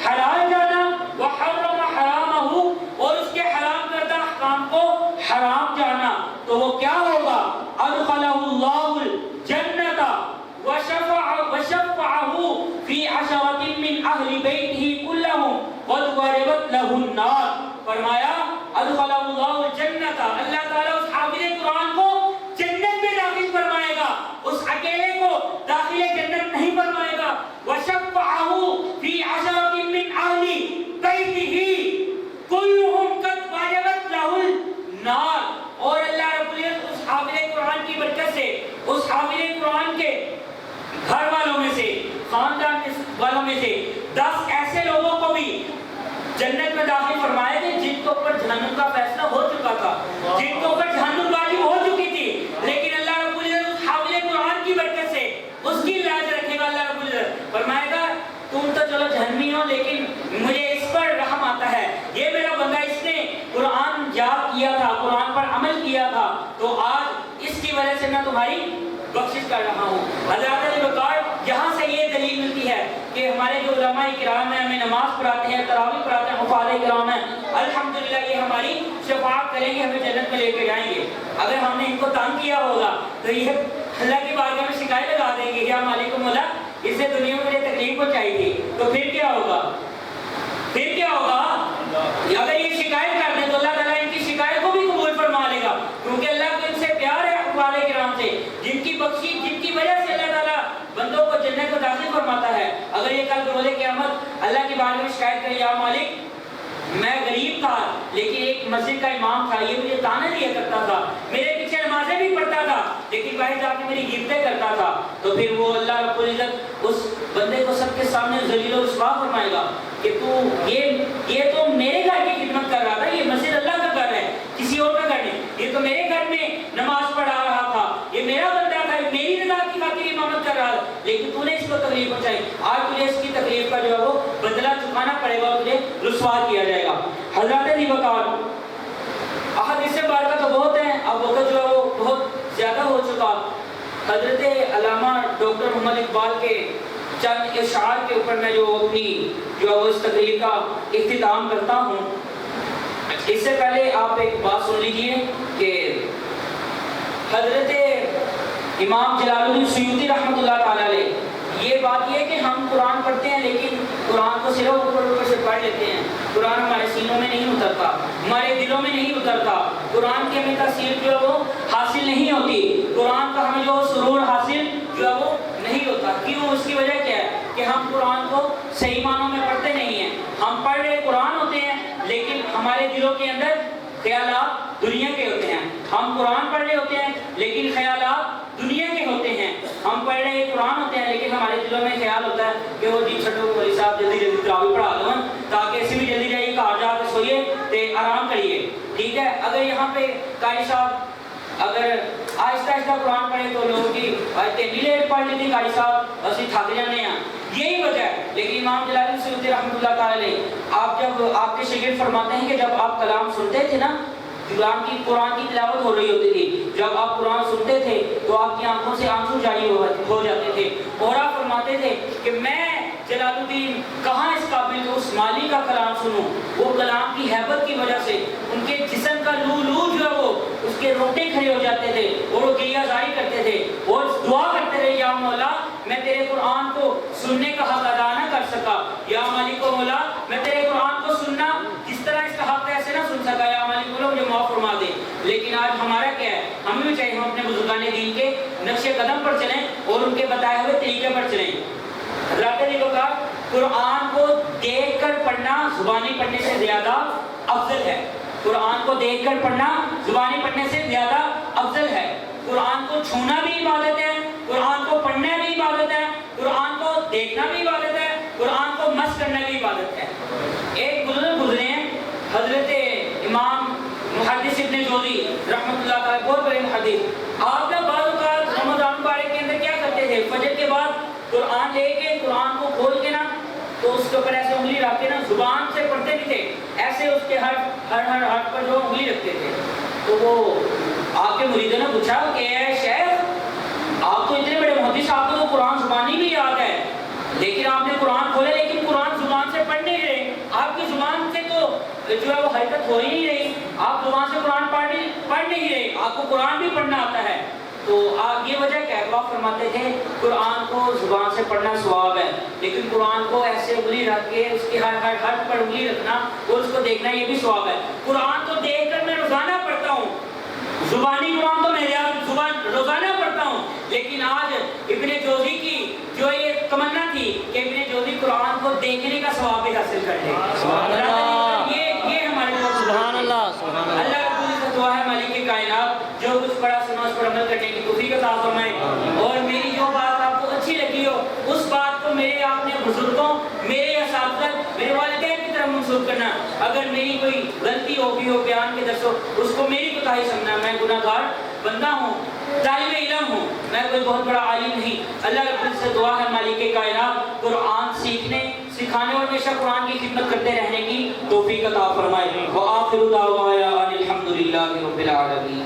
حلال جانا، وَحَرَّمَ حَرَامَهُ، اور اس کے حرام کردہ احکام کو حرام جانا، تو وہ کیا ہوگا؟ أَدْخَلَهُ اللَّهُ الْجَنَّةَ وَشَفَّعَهُ فِي عَشَرَةٍ مِّنْ أَهْلِ بَيْتِهِ كُلَّهُمْ قَدْ وَرِبَتْ لَهُ النَّارُ، فرمایا أَدْخَلَهُ اللَّهُ الْجَنَّةَ، اللہ تعالیٰ اس حافظ قرآن کو جنت میں داخل فرمائے گا، اس اکیلے کو داخل جنت نہیں فرمائے گا۔ وَشَفَّعَهُ فِي عَشَرَةٍ مِّنْ أَهْلِ بَيْتِهِ كُلُّهُمْ قَدْ وَجَبَتْ لَهُ النَّارُ، اور اللہ رب العزت اس حافظ قرآن کی برکت سے، اس حافظ قرآن کے گھر والوں میں سے، خاندان والوں میں سے 10 ایسے لوگوں کو بھی جنت میں داخل فرمائے گے جن کے اوپر جہنم کا فیصلہ ہو چکا تھا، جن کے اوپر جہنم واجب ہو چکی تھی، لیکن اللہ رب العزت اس حافظ قرآن کی برکت سے اس کی لاج رکھے گا۔ اللہ رب العزت فرمائے گا تم تو چلو جہنمی ہو لیکن مجھے اس پر رحم آتا ہے، یہ میرا بندہ اس نے قرآن یاد کیا تھا، قرآن پر عمل کیا تھا، تو آج اس کی وجہ سے میں تمہاری بخشش کر رہا ہوں۔ حضرات علی بکار یہاں سے یہ دلیل ملتی ہے کہ ہمارے جو علماء کرام ہیں ہمیں نماز پڑھاتے ہیں، تراویح پڑھاتے ہیں، حفاظ کرام ہیں، الحمدللہ یہ ہماری شفاعت کریں گے، ہمیں جنت میں لے کے جائیں گے۔ اگر ہم نے ان کو تنگ کیا ہوگا تو یہ اللہ کی بارگاہ میں شکایت لگا دیں گے یا مالک مولا اس سے دنیا میں مجھے تکلیف پہنچائی تھی، تو پھر کیا ہوگا؟ پھر کیا ہوگا؟ اگر یہ شکایت کر دیں تو اللہ تعالیٰ ان کی شکایت کو بھی قبول فرما لے گا، کیونکہ اللہ کو ان سے پیار ہے، حفاظ کرام سے، جن کی بخشش، جن کی وجہ سے اللہ تعالیٰ بندوں کو جنت کو داخل فرماتا ہے۔ اگر یہ کل روز قیامت اللہ کی بارگاہ میں شکایت کرے یا مالک میں غریب تھا لیکن ایک مسجد کا امام تھا، یہ مجھے تانے دیا کرتا تھا، میرے پیچھے نمازیں بھی پڑھتا تھا لیکن باہر جا کے میری غیبتیں کرتا تھا، تو پھر وہ اللہ رب العزت اس بندے کو سب کے سامنے ذلیل و رسوا فرمائے گا کہ تو یہ تو میرے گھر کی خدمت کر رہا تھا، یہ مسجد اللہ کا گھر ہے، کسی اور کا گھر نہیں، یہ تو میرے گھر میں نماز پڑھا رہا تھا، یہ میرا بندہ تھا، میری رضا کی خاطر امامت کر رہا تھا، لیکن تو نے اس کو تکلیف پہنچائی، آج تجھے اس کی تکلیف کا جو ہے وہ بدلہ چکانا پڑے گا اور تجھے رسوا کیا جائے گا۔ حضرات علی بکار احادیث مبارکہ تو بہت ہیں، اب وقت جو ہے وہ بہت زیادہ ہو چکا۔ حضرت علامہ ڈاکٹر محمد اقبال کے چند اشعار کے اوپر میں جو اپنی اس تقریر کا اختتام کرتا ہوں، اس سے پہلے آپ ایک بات سن لیجئے کہ حضرت امام جلال الدین سیوطی رحمۃ اللہ تعالیٰ علیہ یہ بات یہ ہے کہ ہم قرآن پڑھتے ہیں لیکن قرآن کو صرف اوپر سے پڑھ لیتے ہیں، قرآن ہمارے سینوں میں نہیں اترتا، ہمارے دلوں میں نہیں اترتا، قرآن کی ہمیں تاثیر جو ہے وہ حاصل نہیں ہوتی، قرآن کا ہمیں جو سرور حاصل جو ہے وہ نہیں ہوتا۔ کیوں؟ اس کی وجہ کیا ہے کہ ہم قرآن کو صحیح معنوں میں پڑھتے نہیں ہیں، ہم پڑھ رہے قرآن ہوتے ہیں لیکن ہمارے دلوں کے اندر خیالات دنیا کے ہوتے ہیں، ہم قرآن پڑھ رہے ہوتے ہیں لیکن خیالات دنیا کے ہوتے ہیں، ہم پڑھ رہے قرآن ہوتے ہیں لیکن ہمارے دلوں میں خیال ہوتا ہے کہ وہ جی چھٹو مولوی صاحب جلدی جلدی تراویح پڑھا دو تاکہ ایسی بھی جلدی جائیے گھر جا کے سوئیے تے آرام کریے، ٹھیک ہے۔ اگر یہاں پہ قاری صاحب اگر آہستہ آہستہ قرآن پڑھے تو لوگوں کی آیتیں لیٹ پڑھ لیتی قاری صاحب اسی تھک جانے ہیں، یہی وجہ ہے۔ لیکن امام جلال الدین سیوطی رحمۃ اللہ تعالیٰ علیہ آپ جب آپ کے شاگرد فرماتے ہیں کہ جب آپ کلام سنتے تھے نا، قرآن کی تلاوت ہو رہی ہوتی تھی، جب آپ قرآن سنتے تھے تو آپ کی آنکھوں سے آنسو جاری ہو جاتے تھے، اور آپ فرماتے تھے کہ میں جلال الدین کہاں اس قابل کہ اس مالی کا کلام سنوں، وہ کلام کی ہیبت کی وجہ سے ان کے جسم کا لو جو ہے وہ اس کے روٹے کھڑے ہو جاتے تھے اور وہ گریہ زاری کرتے تھے اور دعا کرتے رہے یا مولا میں تیرے قرآن کو سننے کا حق ادا نہ کر سکا، یا مالک و مولا میں تیرے قرآن کو سننا جس طرح اس کا حق ایسے نہ سن سکا، یا مالک مولا مجھے معاف فرما دے۔ لیکن آج ہمارا کیا ہے، ہمیں بھی چاہیے ہم اپنے بزرگان دین کے نقش قدم پر چلیں اور ان کے بتائے ہوئے طریقے پر چلیں۔ حضرات علی کو کہا قرآن کو دیکھ کر پڑھنا زبانی پڑھنے سے زیادہ افضل ہے. قرآن کو دیکھ کر پڑھنا زبانی پڑھنے سے زیادہ افضل ہے. قرآن کو چھونا بھی عبادت ہے, قرآن کو پڑھنا بھی عبادت ہے, قرآن کو دیکھنا بھی عبادت ہے, قرآن کو مس کرنا بھی عبادت ہے. ایک بزرگ گزرے ہیں حضرت امام محدث ابن جوزی رحمۃ اللہ تعالی, بہت بڑے محدث. آپ نے بعض اوقات رمضان مبارک کے اندر کیا کرتے تھے, فجر کے بعد قرآن لے کے قرآن کو کھول کے نا تو اس کے اوپر ایسے انگلی رکھ کے نا زبان سے پڑھتے بھی تھے, ایسے اس کے ہر ہاتھ پر جو انگلی رکھتے تھے. تو وہ آپ کے مریدوں نے پوچھا کہ اے شیخ آپ تو اتنے بڑے محدث, آپ کو تو قرآن زبانی بھی یاد ہے, لیکن آپ نے قرآن کھولا لیکن قرآن زبان سے پڑھ نہیں رہے, آپ کی زبان سے تو جو ہے وہ حرکت ہو ہی نہیں رہی, آپ زبان سے قرآن پڑھ نہیں رہے, آپ کو قرآن بھی پڑھنا آتا ہے. تو آپ یہ وجہ کیا ہے, آپ فرماتے تھے قرآن کو زبان سے پڑھنا ثواب ہے, لیکن قرآن کو ایسے انگلی رکھ کے اس کے ہر حرف پر انگلی رکھنا اور اس کو دیکھنا یہ بھی ثواب ہے. قرآن کو دیکھ کر میں روزانہ پڑھتا ہوں, زبانی قرآن تو میں روزانہ پڑھتا ہوں, لیکن آج ابن جوزی کی جو یہ تمنا تھی کہ ابن جوزی قرآن کو دیکھنے کا ثواب بھی حاصل کر لے. یہ ہمارے سبحان اللہ, سبحان اللہ. اللہ رب العزت دعا ہے مالک کائنات جو کچھ پڑھا سنا اس پر عمل کرنے کی توفیق عطا فرمائے, اور میری جو بات آپ کو اچھی لگی ہو اس بات کو میرے آپ نے بزرگوں, میرے اساتذہ, میرے والدین کی طرف منسوخ کرنا. اگر میری کوئی غلطی ہوگی ہو بیان کے درس ہو اس کو میری کوتاہی سمجھنا. میں گناہ گار بندہ ہوں, طالب علم ہوں, میں کوئی بہت بڑا عالم نہیں. اللہ رب العزت سے دعا ہے مالک کائنات قرآن سیکھنے سکھانے اور ہمیشہ قرآن کی خدمت کرتے رہنے کی توفیق عطا فرمائے. وآخر دعوانا ان الحمد للہ رب العالمین.